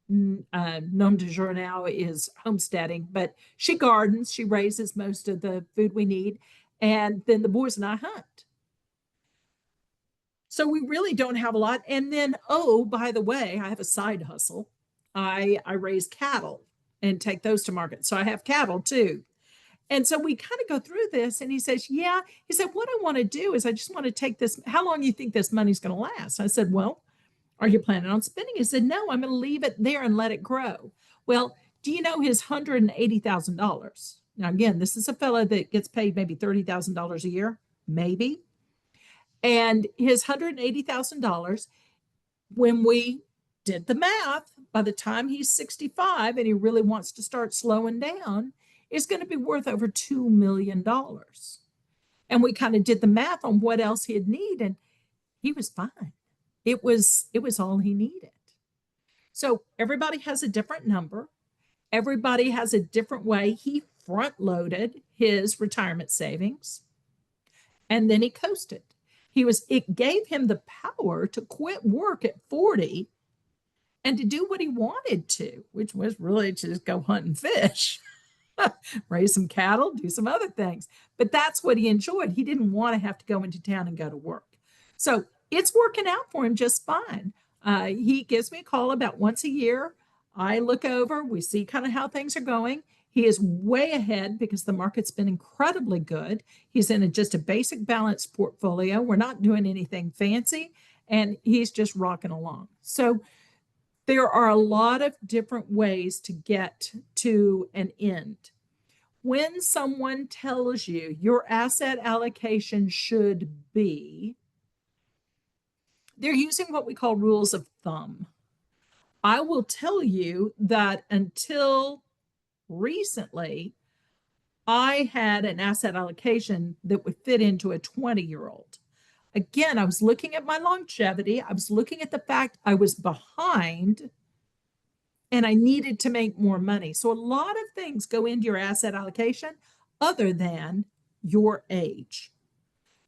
nom de jour now is homesteading, but she gardens, she raises most of the food we need. And then the boys and I hunt. So we really don't have a lot. And then, oh, by the way, I have a side hustle. I raise cattle and take those to market. So I have cattle too. And so we kind of go through this, and he says, yeah, he said, what I want to do is I just want to take this. How long do you think this money's going to last? I said, well, are you planning on spending? He said, no, I'm going to leave it there and let it grow. Well, do you know his $180,000? Now, again, this is a fellow that gets paid maybe $30,000 a year, maybe. And his $180,000, when we did the math, by the time he's 65 and he really wants to start slowing down, is going to be worth over $2 million. And we kind of did the math on what else he'd need, and he was fine. It was all he needed. So everybody has a different number. Everybody has a different way. He front loaded his retirement savings, and then he coasted. It gave him the power to quit work at 40 and to do what he wanted to, which was really to just go hunt and fish. Raise some cattle, do some other things. But that's what he enjoyed. He didn't want to have to go into town and go to work. So it's working out for him just fine. He gives me a call about once a year. I look over, we see kind of how things are going. He is way ahead because the market's been incredibly good. He's in just a basic balanced portfolio. We're not doing anything fancy, and he's just rocking along. So there are a lot of different ways to get to an end. When someone tells you your asset allocation should be, they're using what we call rules of thumb. I will tell you that until recently, I had an asset allocation that would fit into a 20-year-old. Again, I was looking at my longevity. I was looking at the fact I was behind and I needed to make more money. So a lot of things go into your asset allocation other than your age.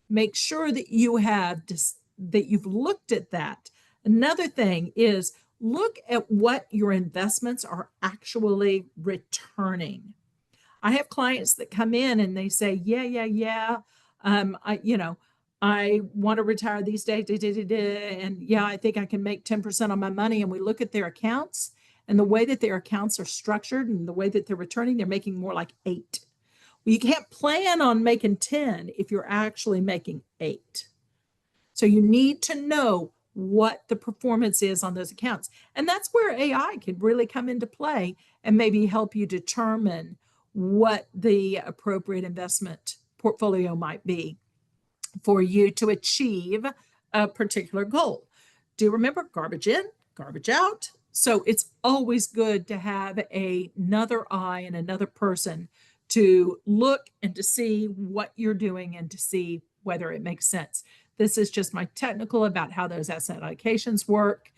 Make sure that you've looked at that. Another thing is look at what your investments are actually returning. I have clients that come in and they say, yeah. I want to retire these days. And yeah, I think I can make 10% on my money. And we look at their accounts and the way that their accounts are structured and the way that they're returning, they're making more like 8. Well, you can't plan on making 10 if you're actually making 8. So you need to know what the performance is on those accounts. And that's where AI could really come into play and maybe help you determine what the appropriate investment portfolio might be for you to achieve a particular goal. Do remember, garbage in, garbage out. So it's always good to have another eye and another person to look and to see what you're doing and to see whether it makes sense. This is just my technical about how those asset allocations work.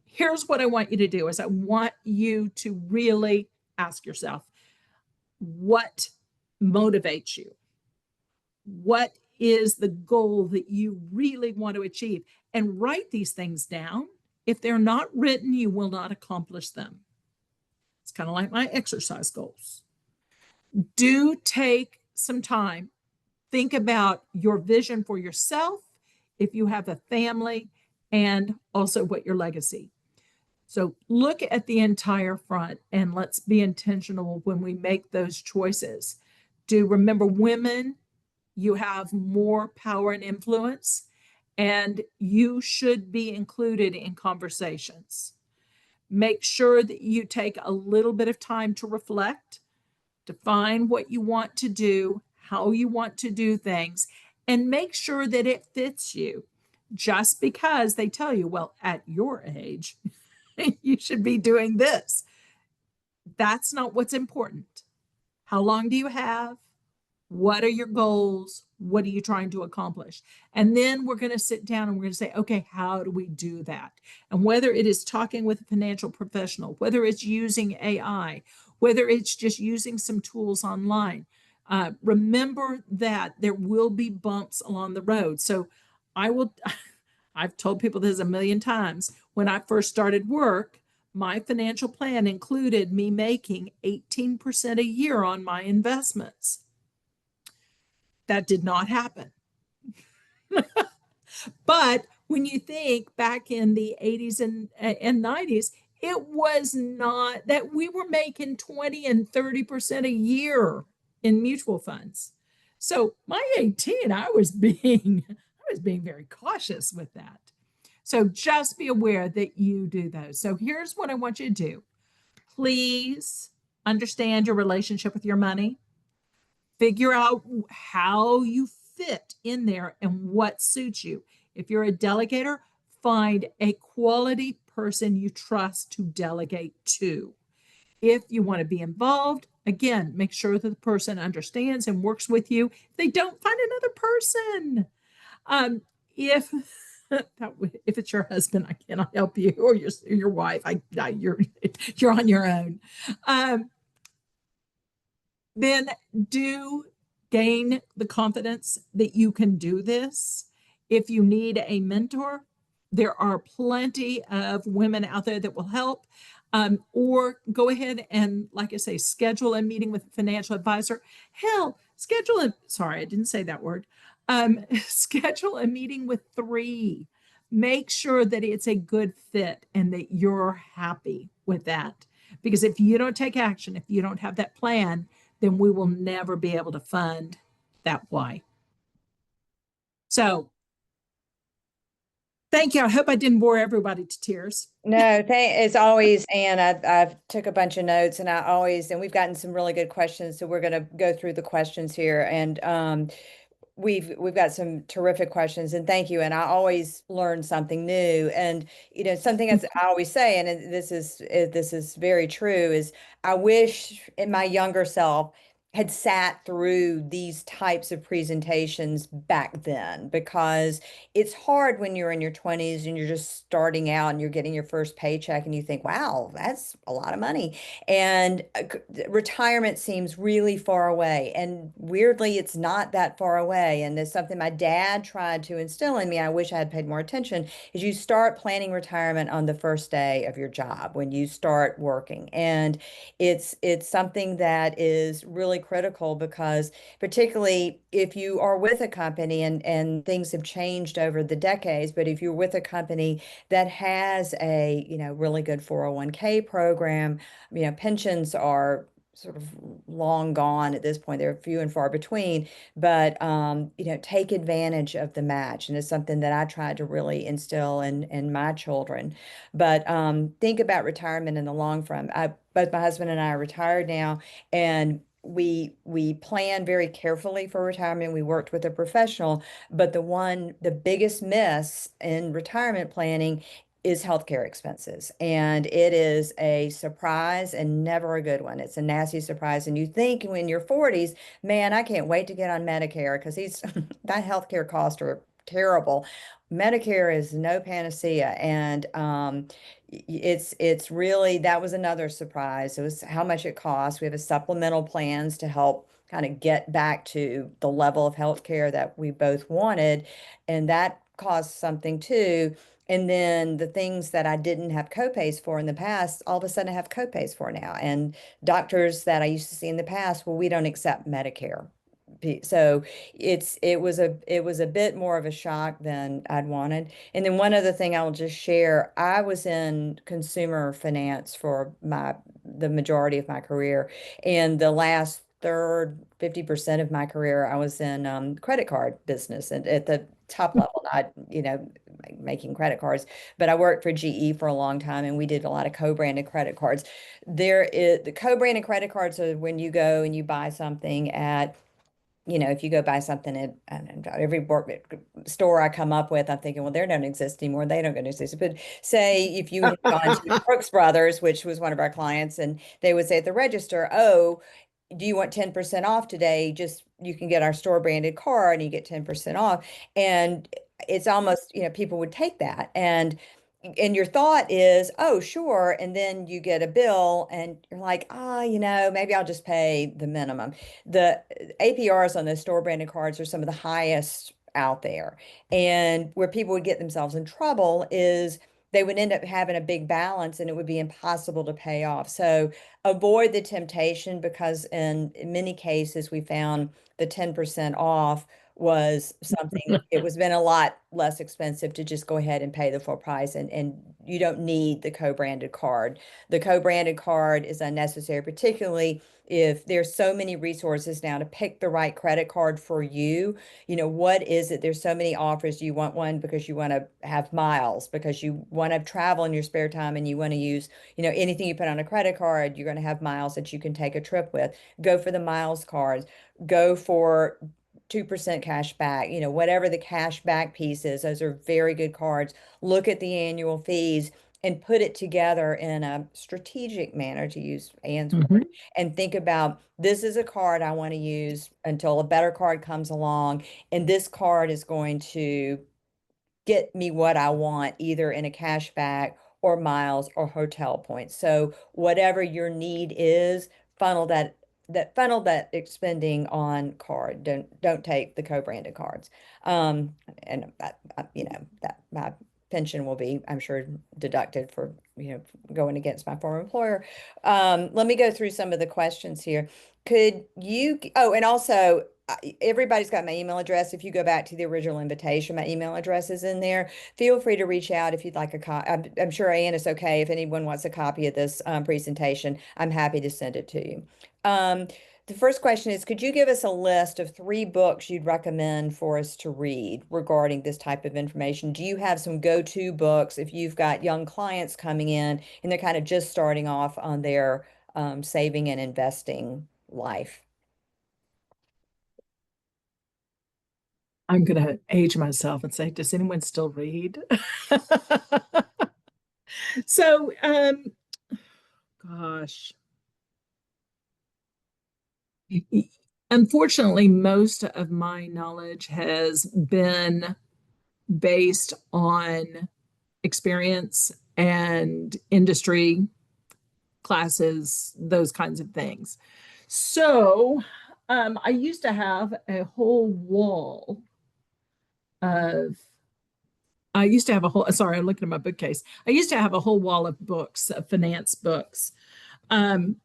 Here's what I want you to do is I want you to really ask yourself, what motivates you? What is the goal that you really want to achieve? And write these things down. If they're not written, you will not accomplish them. It's kind of like my exercise goals. Do take some time. Think about your vision for yourself, if you have a family, and also what your legacy. So look at the entire front and let's be intentional when we make those choices. Do remember, women, you have more power and influence, and you should be included in conversations. Make sure that you take a little bit of time to reflect, define what you want to do, how you want to do things, and make sure that it fits you. Just because they tell you, well, at your age, you should be doing this. That's not what's important. How long do you have? What are your goals? What are you trying to accomplish? And then we're going to sit down and we're going to say, okay, how do we do that? And whether it is talking with a financial professional, whether it's using AI, whether it's just using some tools online, remember that there will be bumps along the road. So I will, I've told people this a million times. When I first started work, my financial plan included me making 18% a year on my investments. That did not happen. But when you think back in the 80s and 90s, it was not that we were making 20 and 30% a year in mutual funds. So my 18, I was being very cautious with that. So just be aware that you do those. So here's what I want you to do. Please understand your relationship with your money. Figure out how you fit in there and what suits you. If you're a delegator, find a quality person you trust to delegate to. If you want to be involved, again, make sure that the person understands and works with you. If they don't, find another person. If if it's your husband, I cannot help you, or your wife. You're on your own. Then do gain the confidence that you can do this. If you need a mentor, there are plenty of women out there that will help. Or go ahead and, like I say, schedule a meeting with a financial advisor. Hell, sorry, I didn't say that word. Schedule a meeting with three. Make sure that it's a good fit and that you're happy with that. Because if you don't take action, if you don't have that plan, then we will never be able to fund that why. So thank you. I hope I didn't bore everybody to tears. No, as always, Anne, I've took a bunch of notes and and we've gotten some really good questions. So we're going to go through the questions here. And we've got some terrific questions, and thank you. And I always learn something new. And something as I always say, and this is very true, is I wish in my younger self had sat through these types of presentations back then, because it's hard when you're in your 20s and you're just starting out and you're getting your first paycheck and you think, wow, that's a lot of money. And retirement seems really far away. And weirdly, it's not that far away. And there's something my dad tried to instill in me. I wish I had paid more attention, is you start planning retirement on the first day of your job when you start working. And it's something that is really critical, because particularly if you are with a company, and things have changed over the decades, but if you're with a company that has a, really good 401k program, pensions are sort of long gone at this point. They're few and far between, but take advantage of the match. And it's something that I tried to really instill in my children. But think about retirement in the long run. Both my husband and I are retired now, and we plan very carefully for retirement. We worked with a professional, but the biggest miss in retirement planning is healthcare expenses. And it is a surprise, and never a good one. It's a nasty surprise. And you think when you're 40s, man, I can't wait to get on Medicare, because these that healthcare costs are terrible. Medicare is no panacea. And it's really, that was another surprise. It was how much it costs. We have a supplemental plans to help kind of get back to the level of healthcare that we both wanted. And that costs something too. And then the things that I didn't have copays for in the past, all of a sudden I have copays for now. And doctors that I used to see in the past, well, we don't accept Medicare. So it was a bit more of a shock than I'd wanted. And then one other thing I'll just share, I was in consumer finance for the majority of my career. And the last third 50% of my career, I was in credit card business and at the top level, not, making credit cards, but I worked for GE for a long time and we did a lot of co-branded credit cards. The co-branded credit cards are when you go and you buy something at if you go buy something at every store I come up with, I'm thinking, well, they don't exist anymore. They don't exist. But say if you had gone to Brooks Brothers, which was one of our clients, and they would say at the register, oh, do you want 10% off today? Just you can get our store branded card and you get 10% off. And it's almost, people would take that. And your thought is, oh, sure. And then you get a bill and you're like, maybe I'll just pay the minimum. The APRs on those store branded cards are some of the highest out there. And where people would get themselves in trouble is they would end up having a big balance and it would be impossible to pay off. So avoid the temptation because in many cases we found the 10% off was something it was been a lot less expensive to just go ahead and pay the full price and you don't need the co-branded card. The co-branded card is unnecessary, particularly if there's so many resources now to pick the right credit card for you. What is it? There's so many offers. You want one because you want to have miles, because you want to travel in your spare time and you want to use, anything you put on a credit card, you're going to have miles that you can take a trip with. Go for the miles cards. Go for 2% cash back, whatever the cash back piece is, those are very good cards. Look at the annual fees and put it together in a strategic manner, to use Ann's Mhm. word, and think about this is a card I want to use until a better card comes along. And this card is going to get me what I want, either in a cashback or miles or hotel points. So whatever your need is, funnel that expending on card. Don't take the co-branded cards. And that my pension will be, I'm sure, deducted for, going against my former employer. Let me go through some of the questions here. And also everybody's got my email address. If you go back to the original invitation, my email address is in there. Feel free to reach out if you'd like a copy. I'm sure Ann is okay. If anyone wants a copy of this presentation, I'm happy to send it to you. The first question is, could you give us a list of 3 books you'd recommend for us to read regarding this type of information? Do you have some go-to books if you've got young clients coming in and they're kind of just starting off on their saving and investing life? I'm going to age myself and say, does anyone still read? So, gosh, unfortunately, most of my knowledge has been based on experience and industry classes, those kinds of things. So, I used to have a whole wall of I used to have a whole, sorry, I'm looking at my bookcase. I used to have a whole wall of books, of finance books. Um,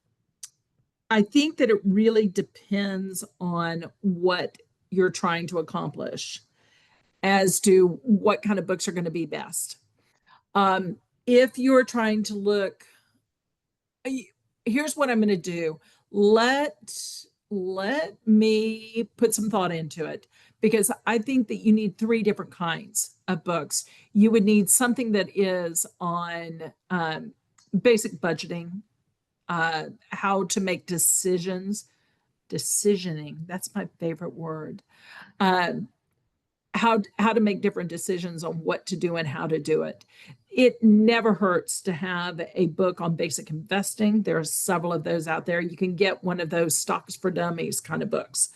I think that it really depends on what you're trying to accomplish as to what kind of books are going to be best. If you're trying to look, here's what I'm going to do. Let me put some thought into it because I think that you need 3 different kinds of books. You would need something that is on basic budgeting, how to make decisions, decisioning. That's my favorite word. Um, how to make different decisions on what to do and how to do it. It never hurts to have a book on basic investing. There are several of those out there. You can get one of those stocks for dummies kind of books.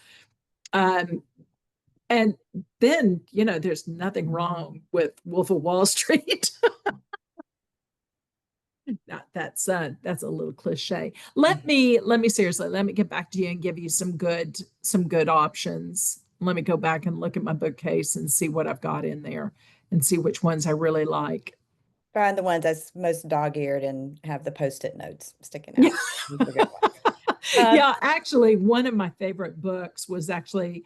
Um, and then, there's nothing wrong with Wolf of Wall Street. That's a little cliche. Let me seriously, let me get back to you and give you some good options. Let me go back and look at my bookcase and see what I've got in there and see which ones I really like. Find the ones that's most dog-eared and have the post-it notes sticking Yeah. out. These are good ones. Um, Yeah, actually, one of my favorite books was actually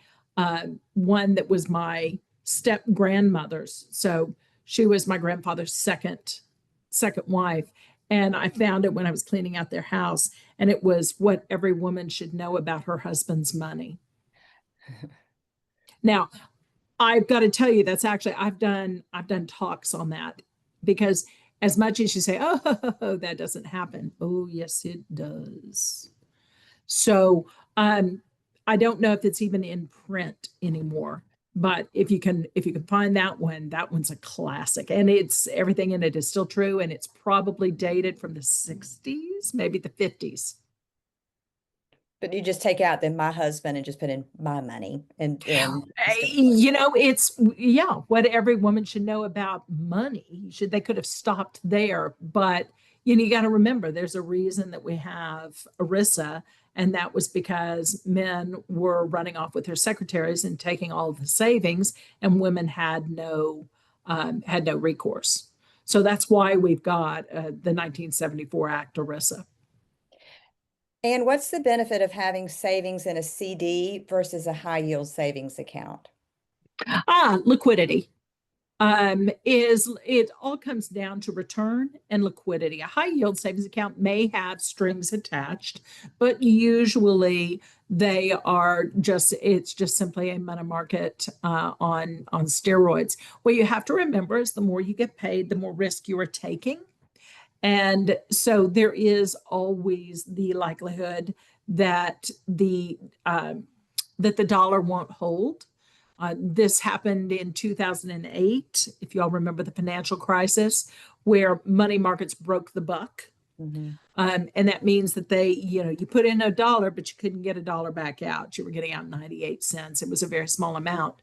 one that was my step grandmother's. So she was my grandfather's second wife, And I found it when I was cleaning out their house, and it was what every woman should know about her husband's money. Now, I've got to tell you, that's actually I've done talks on that, because as much as you say, oh, that doesn't happen. Oh, yes, it does. So I don't know if it's even in print anymore. But if you can find that one's a classic. And it's everything in it is still true. And it's probably dated from the 60s, maybe the 50s. But you just take out then my husband and just put in my money and It's yeah, what every woman should know about money. Should they could have stopped there, but you got to remember there's a reason that we have ERISA, and that was because men were running off with their secretaries and taking all of the savings, and women had no recourse. So that's why we've got the 1974 Act ERISA. And what's the benefit of having savings in a CD versus a high yield savings account? Liquidity. Is it all comes down to return and liquidity. A high yield savings account may have strings attached, but usually it's just simply a money market on steroids. What you have to remember is the more you get paid, the more risk you are taking. And so there is always the likelihood that the dollar won't hold. This happened in 2008, if y'all remember the financial crisis, where money markets broke the buck. Mhm. And that means that you put in $1, but you couldn't get $1 back out. You were getting out 98 cents. It was a very small amount.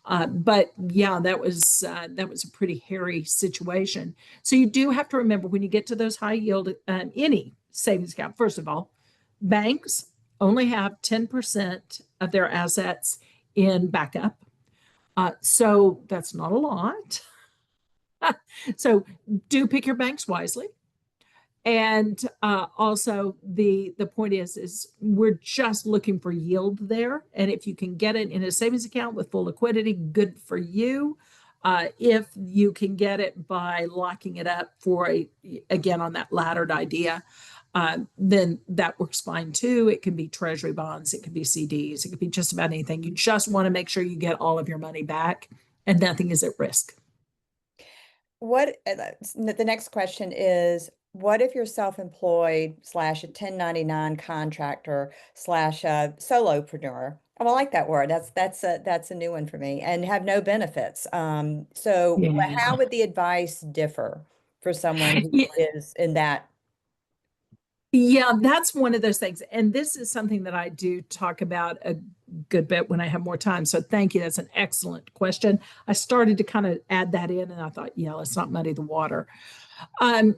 But yeah, that was a pretty hairy situation. So you do have to remember when you get to those high yield, any savings account, first of all, banks only have 10% of their assets in backup. So that's not a lot. So do pick your banks wisely. And also the point is we're just looking for yield there. And if you can get it in a savings account with full liquidity, good for you. If you can get it by locking it up again, on that laddered idea, then that works fine too. It can be treasury bonds, it can be CDs, it could be just about anything. You just want to make sure you get all of your money back and nothing is at risk. The next question is, what if you're self-employed slash a 1099 contractor slash a solopreneur? Oh, I like that word. That's a new one for me, and have no benefits. So how Yeah. would the advice differ for someone who Yeah, is in that? Yeah, that's one of those things. And this is something that I do talk about a good bit when I have more time. So thank you. That's an excellent question. I started to kind of add that in and I thought, yeah, let's not muddy the water. Um,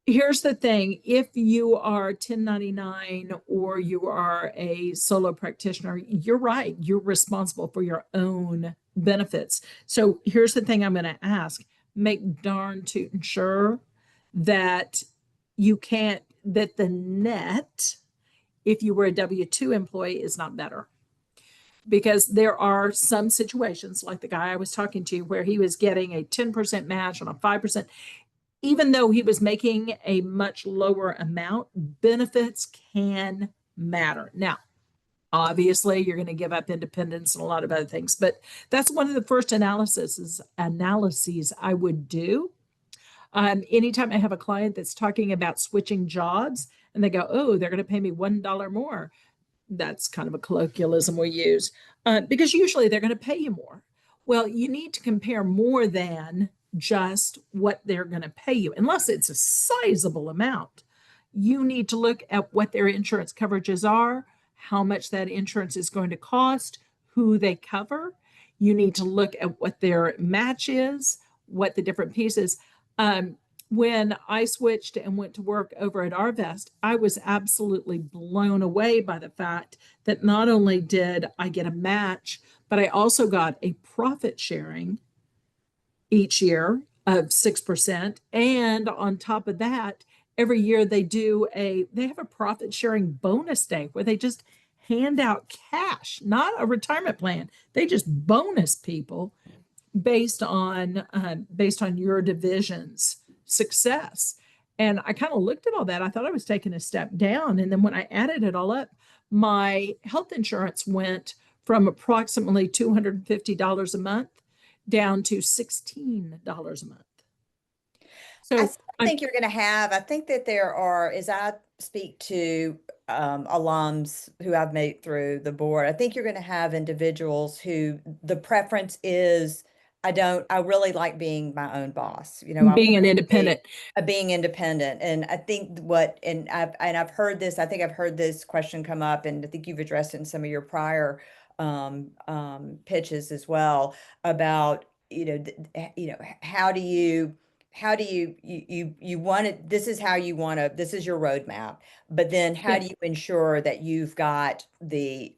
Here's the thing. If you are 1099 or you are a solo practitioner, you're right. You're responsible for your own benefits. So here's the thing I'm going to ask. Make darn tootin' sure that that the net, if you were a W 2 employee, is not better. Because there are some situations, like the guy I was talking to, where he was getting a 10% match on a 5%, even though he was making a much lower amount. Benefits can matter. Now, obviously, you're going to give up independence and a lot of other things, but that's one of the first analyses I would do. Anytime I have a client that's talking about switching jobs and they go, oh, they're going to pay me $1 more. That's kind of a colloquialism we use, because usually they're going to pay you more. Well, you need to compare more than just what they're going to pay you, unless it's a sizable amount. You need to look at what their insurance coverages are, how much that insurance is going to cost, who they cover. You need to look at what their match is, what the different pieces. When I switched and went to work over at Arvest, I was absolutely blown away by the fact that not only did I get a match, but I also got a profit sharing each year of 6%. And on top of that, every year they have a profit sharing bonus day where they just hand out cash, not a retirement plan. They just bonus people based on your division's success. And I kind of looked at all that. I thought I was taking a step down. And then when I added it all up, my health insurance went from approximately $250 a month down to $16 a month. I So still I think you're going to have, I think that there are, as I speak to alums who I've made through the board, I think you're going to have individuals who the preference is, I really like being my own boss. You know, I being want an to be independent, being independent. And I think and I've heard this, I think I've heard this question come up, and I think you've addressed it in some of your prior pitches as well about, how do you you want it, this is how you want to, this is your roadmap, but then how yeah, do you ensure that you've got the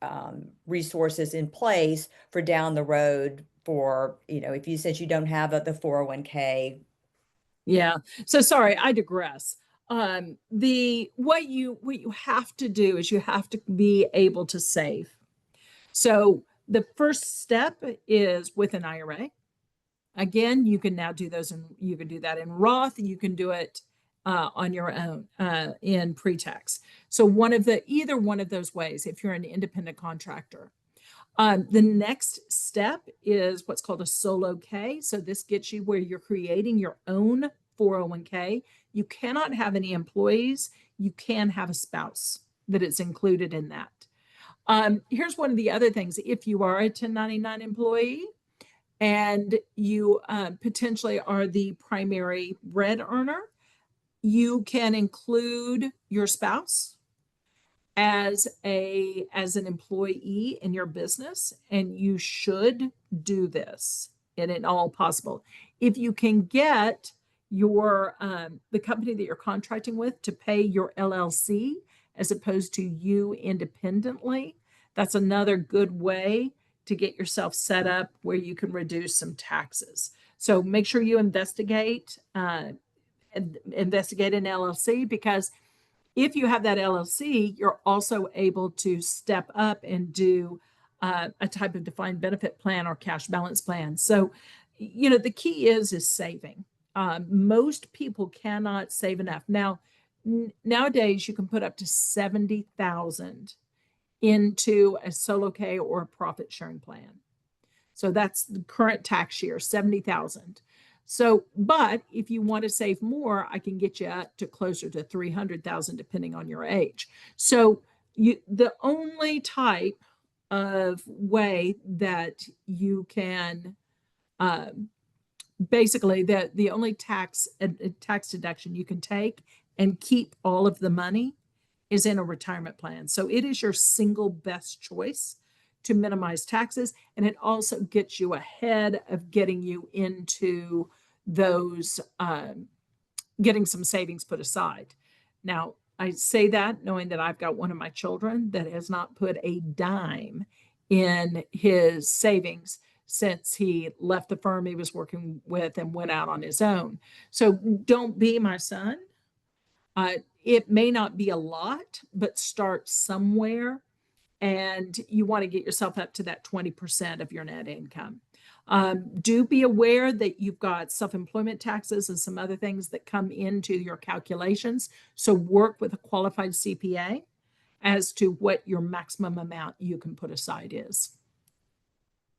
resources in place for down the road for, if you said you don't have the 401k. yeah. So sorry, I digress. The what you have to do is you have to be able to save. So the first step is with an IRA. Again, you can now do those, and you can do that in Roth. You can do it on your own in pre-tax. So either one of those ways, if you're an independent contractor. The next step is what's called a solo K. So this gets you where you're creating your own 401k. You cannot have any employees. You can have a spouse that is included in that. Here's one of the other things. If you are a 1099 employee and you potentially are the primary bread earner, you can include your spouse as an employee in your business, and you should do this and in all possible. If you can get your the company that you're contracting with to pay your LLC as opposed to you independently, that's another good way to get yourself set up where you can reduce some taxes. So make sure you investigate an LLC, because if you have that LLC, you're also able to step up and do a type of defined benefit plan or cash balance plan. So, the key is saving. Most people cannot save enough. Now, nowadays you can put up to 70,000 into a solo K or a profit sharing plan. So that's the current tax year, 70,000. So, but if you want to save more, I can get you up to closer to 300,000 depending on your age. So, the only type of way that you can basically the only tax deduction you can take and keep all of the money is in a retirement plan. So it is your single best choice to minimize taxes. And it also gets you ahead of getting you into those, getting some savings put aside. Now, I say that knowing that I've got one of my children that has not put a dime in his savings since he left the firm he was working with and went out on his own. So don't be my son. It may not be a lot, but start somewhere. And you want to get yourself up to that 20% of your net income. Do be aware that you've got self-employment taxes and some other things that come into your calculations. So work with a qualified CPA as to what your maximum amount you can put aside is.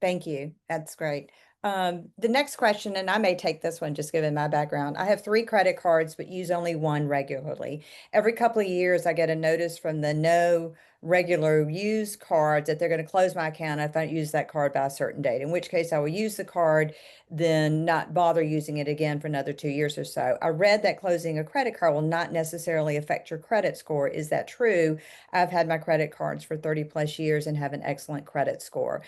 Thank you. That's great. The next question, and I may take this one just given my background. I have 3 credit cards, but use only one regularly. Every couple of years, I get a notice from the no regular use cards that they're going to close my account if I don't use that card by a certain date, in which case I will use the card, then not bother using it again for another 2 years or so. I read that closing a credit card will not necessarily affect your credit score. Is that true? I've had my credit cards for 30 plus years and have an excellent credit score.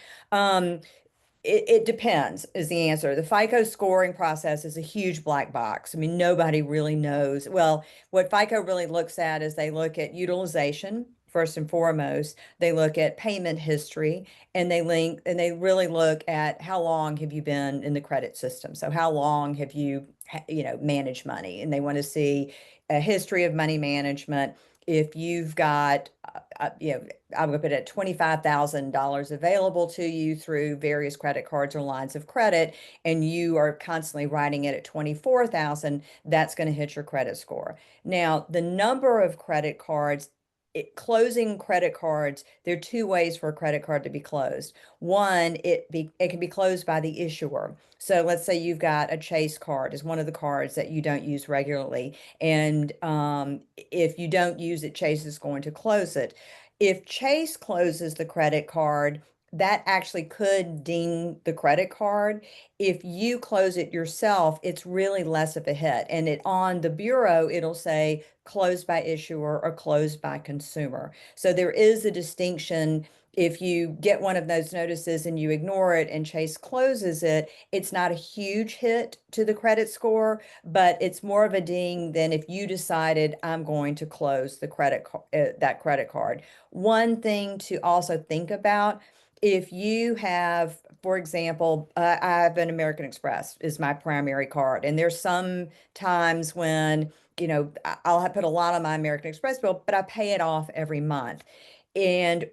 It depends is the answer. The FICO scoring process is a huge black box. I mean, nobody really knows. Well, what FICO really looks at is they look at utilization first and foremost. They look at payment history, and they really look at how long have you been in the credit system. So how long have you managed money, and they want to see a history of money management. if you've got, I'm going to put it at $25,000 available to you through various credit cards or lines of credit, and you are constantly writing it at 24,000, that's going to hit your credit score. Now, the number of credit cards, closing credit cards, there are two ways for a credit card to be closed. One, it can be closed by the issuer. So let's say you've got a Chase card is one of the cards that you don't use regularly. And if you don't use it, Chase is going to close it. If Chase closes the credit card, that actually could ding the credit card. If you close it yourself, it's really less of a hit. And it on the bureau, it'll say closed by issuer or closed by consumer. So there is a distinction. If you get one of those notices and you ignore it and Chase closes it, it's not a huge hit to the credit score, but it's more of a ding than if you decided I'm going to close the that credit card. One thing to also think about, if you have, for example, I have an American Express is my primary card, and there's some times when, I'll have put a lot on my American Express bill, but I pay it off every month. And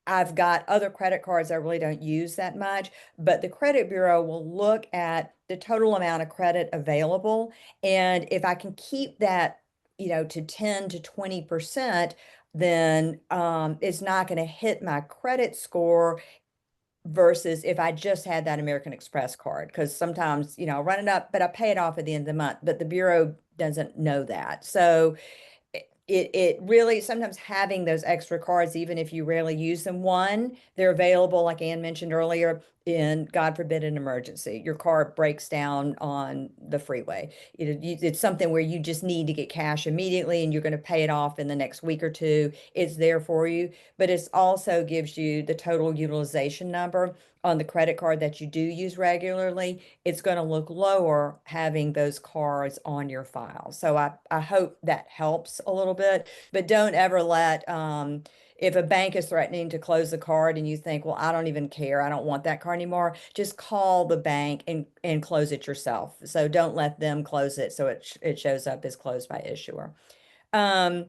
I've got other credit cards I really don't use that much, but the credit bureau will look at the total amount of credit available. And if I can keep that, to 10 to 20%, then it's not going to hit my credit score versus if I just had that American Express card. Because sometimes, I run it up, but I pay it off at the end of the month, but the bureau doesn't know that. So it really sometimes having those extra cards, even if you rarely use them, one, they're available, like Ann mentioned earlier, in God forbid an emergency. Your car breaks down on the freeway. It's something where you just need to get cash immediately and you're going to pay it off in the next week or two. It's there for you, but it also gives you the total utilization number on the credit card that you do use regularly. It's going to look lower having those cards on your file. So I hope that helps a little bit, but don't ever let, if a bank is threatening to close the card and you think, well, I don't even care, I don't want that card anymore, just call the bank and close it yourself. So don't let them close it so it shows up as closed by issuer. Um,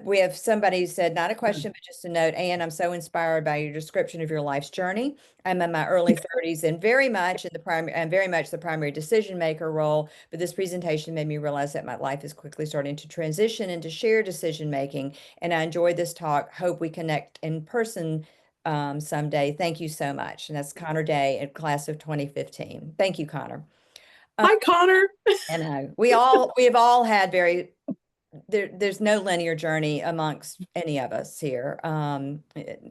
we have somebody who said, not a question, but just a note. Anne, I'm so inspired by your description of your life's journey. I'm in my early 30s and very much in the primary and very much the primary decision maker role. But this presentation made me realize that my life is quickly starting to transition into shared decision making. And I enjoyed this talk. Hope we connect in person someday. Thank you so much. And that's Connor Day in class of 2015. Thank you, Connor. Hi, Connor. I know we have all had there's no linear journey amongst any of us here.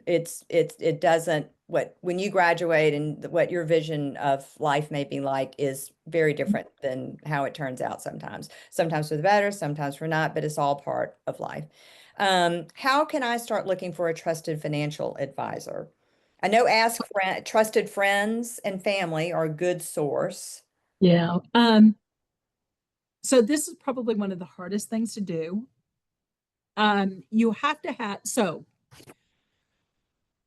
It doesn't, when you graduate and what your vision of life may be like is very different than how it turns out sometimes. Sometimes for the better, sometimes for not, but it's all part of life. How can I start looking for a trusted financial advisor? I know trusted friends and family are a good source. Yeah. So this is probably one of the hardest things to do. You have to have, so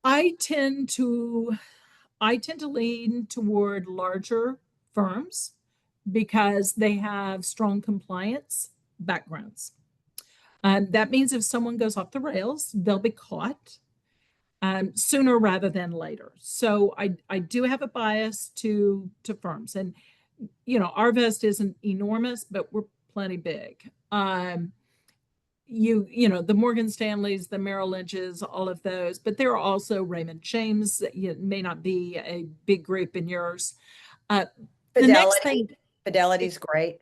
I tend to I tend to lean toward larger firms because they have strong compliance backgrounds. That means if someone goes off the rails, they'll be caught sooner rather than later. So I do have a bias to firms, and Arvest isn't enormous, but we're plenty big. The Morgan Stanleys, the Merrill Lynch's, all of those, but there are also Raymond James. It may not be a big group in yours. Uh, the next thing, Fidelity's great.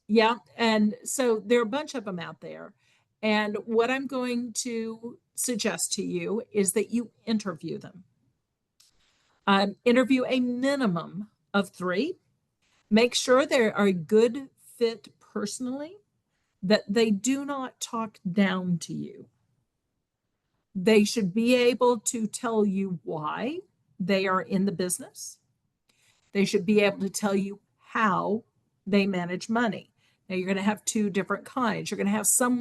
yeah, and so there are a bunch of them out there. And what I'm going to suggest to you is that you interview them. Interview a minimum of three. Make sure they are a good fit personally, that they do not talk down to you. They should be able to tell you why they are in the business. They should be able to tell you how they manage money. Now, you're going to have two different kinds. You're going to have some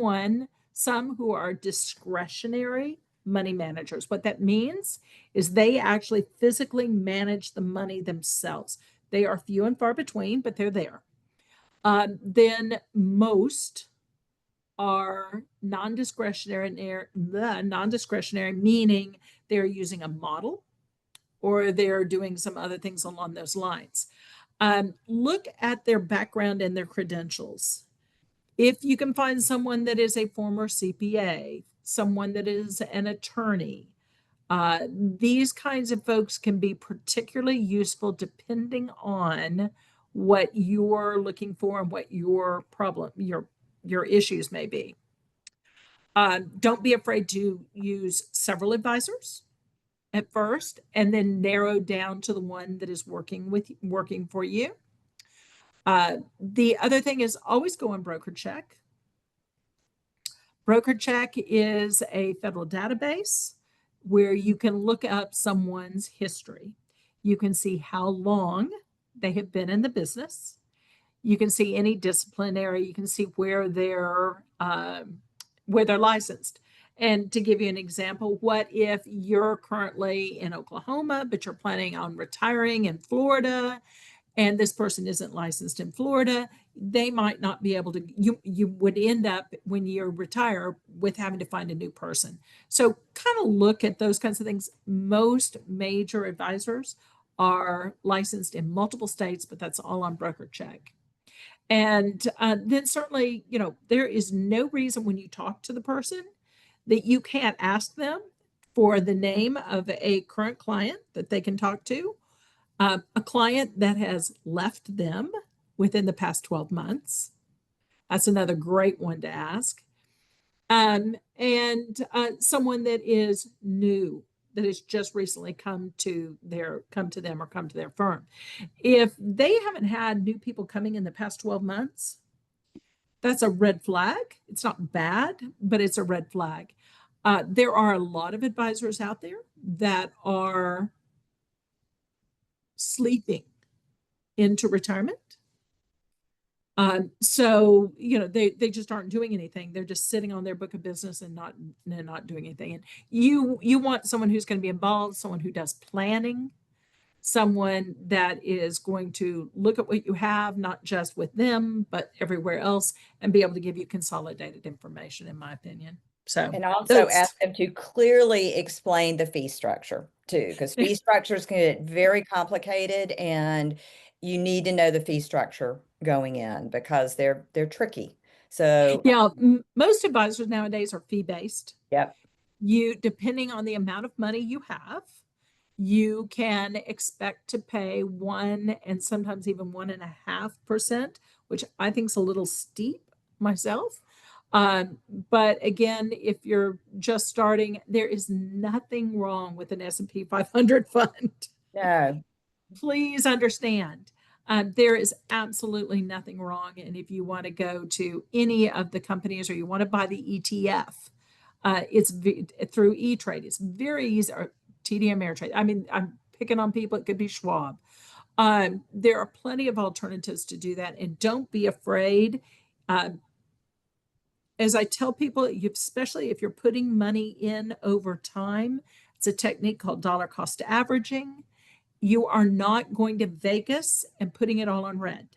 who are discretionary money managers. What that means is they actually physically manage the money themselves. They are few and far between, but they're there. Then most are non-discretionary, meaning they're using a model or they're doing some other things along those lines. Look at their background and their credentials. If you can find someone that is a former CPA, someone that is an attorney, these kinds of folks can be particularly useful depending on what you're looking for and what your issues may be. Don't be afraid to use several advisors at first and then narrow down to the one that is working for you. The other thing is always go on broker check. Broker check is a federal database where you can look up someone's history. You can see how long they have been in the business. You can see any disciplinary. You can see where they're licensed. And to give you an example, what if you're currently in Oklahoma, but you're planning on retiring in Florida, and this person isn't licensed in Florida? They might not be able to, you would end up when you retire with having to find a new person. So kind of look at those kinds of things. Most major advisors are licensed in multiple states, but that's all on broker check. And then certainly, there is no reason when you talk to the person that you can't ask them for the name of a current client that they can talk to, a client that has left them within the past 12 months. That's another great one to ask. And someone that is new, that has just recently come to them or come to their firm. If they haven't had new people coming in the past 12 months, that's a red flag. It's not bad, but it's a red flag. There are a lot of advisors out there that are sleeping into retirement. So they just aren't doing anything. They're just sitting on their book of business and not doing anything. And you want someone who's going to be involved, someone who does planning, someone that is going to look at what you have, not just with them, but everywhere else, and be able to give you consolidated information, in my opinion. So And also those, ask them to clearly explain the fee structure too, because fee structures can get very complicated and you need to know the fee structure going in because they're tricky. So, yeah, most advisors nowadays are fee based. yep. Depending on the amount of money you have, you can expect to pay 1 and sometimes even 1.5%, which I think is a little steep myself. But again, if you're just starting, there is nothing wrong with an S&P 500 fund. No. Please understand. There is absolutely nothing wrong. And if you want to go to any of the companies or you want to buy the ETF, it's through E-Trade. It's very easy, or TD Ameritrade. I mean, I'm picking on people. It could be Schwab. There are plenty of alternatives to do that. And don't be afraid. As I tell people, especially if you're putting money in over time, it's a technique called dollar cost averaging. You are not going to Vegas and putting it all on red.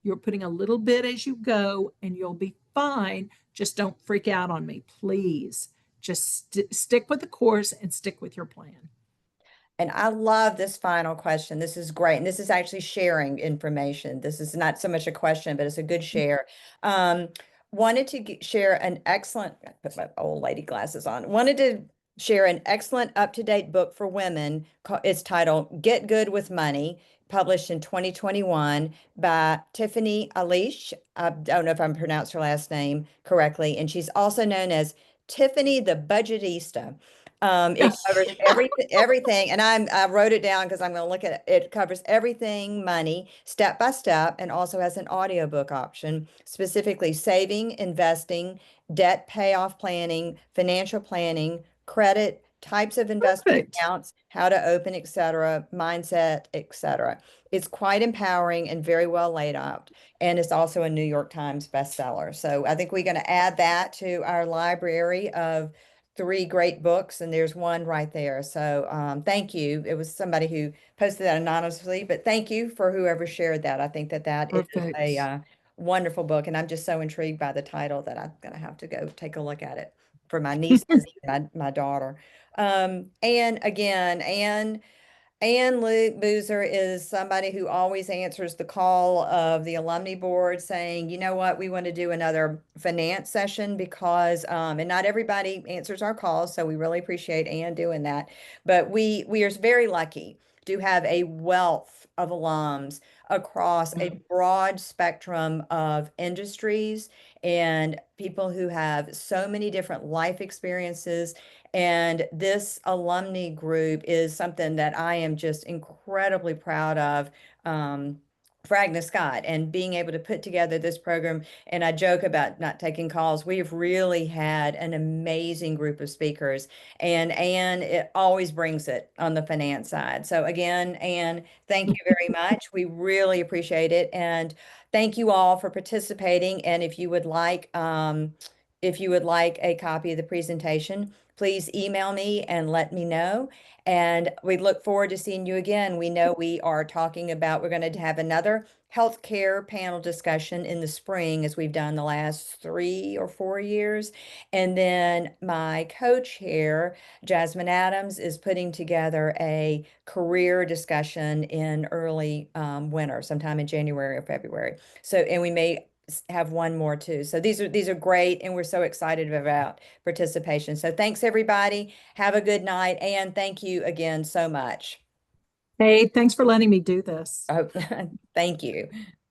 You're putting a little bit as you go and you'll be fine. Just don't freak out on me, please. Just stick with the course and stick with your plan. And I love this final question. This is great. And this is actually sharing information. This is not so much a question, but it's a good share. Um, wanted to share an excellent, I put my old lady glasses on, wanted to share an excellent up-to-date book for women. It's titled Get Good with Money, published in 2021 by Tiffany Alish. I don't know if I'm pronounced her last name correctly. And she's also known as Tiffany the Budgetista. It covers everything, and I wrote it down because I'm going to look at it. It covers everything money, step by step, and also has an audiobook option, specifically saving, investing, debt payoff planning, financial planning, credit, types of investment Perfect. accounts, how to open, etc., mindset, etc. It's quite empowering and very well laid out, and it's also a New York Times bestseller. So I think we're going to add that to our library of three great books, and there's one right there. So thank you. It was somebody who posted that anonymously, but thank you for whoever shared that. I think that that is a Perfect. wonderful book, and I'm just so intrigued by the title that I'm gonna have to go take a look at it for my nieces and my daughter. And again, and Luke Boozer is somebody who always answers the call of the alumni board saying, you know what, we want to do another finance session because, and not everybody answers our calls, so we really appreciate Ann doing that. But we are very lucky to have a wealth of alums across a broad spectrum of industries and people who have so many different life experiences, and this alumni group is something that I am just incredibly proud of. For Agnes Scott and being able to put together this program. And I joke about not taking calls. We've really had an amazing group of speakers, and Anne, it always brings it on the finance side. So again, Anne, thank you very much. We really appreciate it. And thank you all for participating. And if you would like a copy of the presentation, please email me and let me know. And we look forward to seeing you again. We know we're going to have another healthcare panel discussion in the spring, as we've done the last 3 or 4 years. And then my co-chair, Jasmine Adams, is putting together a career discussion in early winter, sometime in January or February. So, and we may have one more too. So these are great, and we're so excited about participation. So thanks everybody. Have a good night, and thank you again so much. Hey, thanks for letting me do this. Oh, thank you.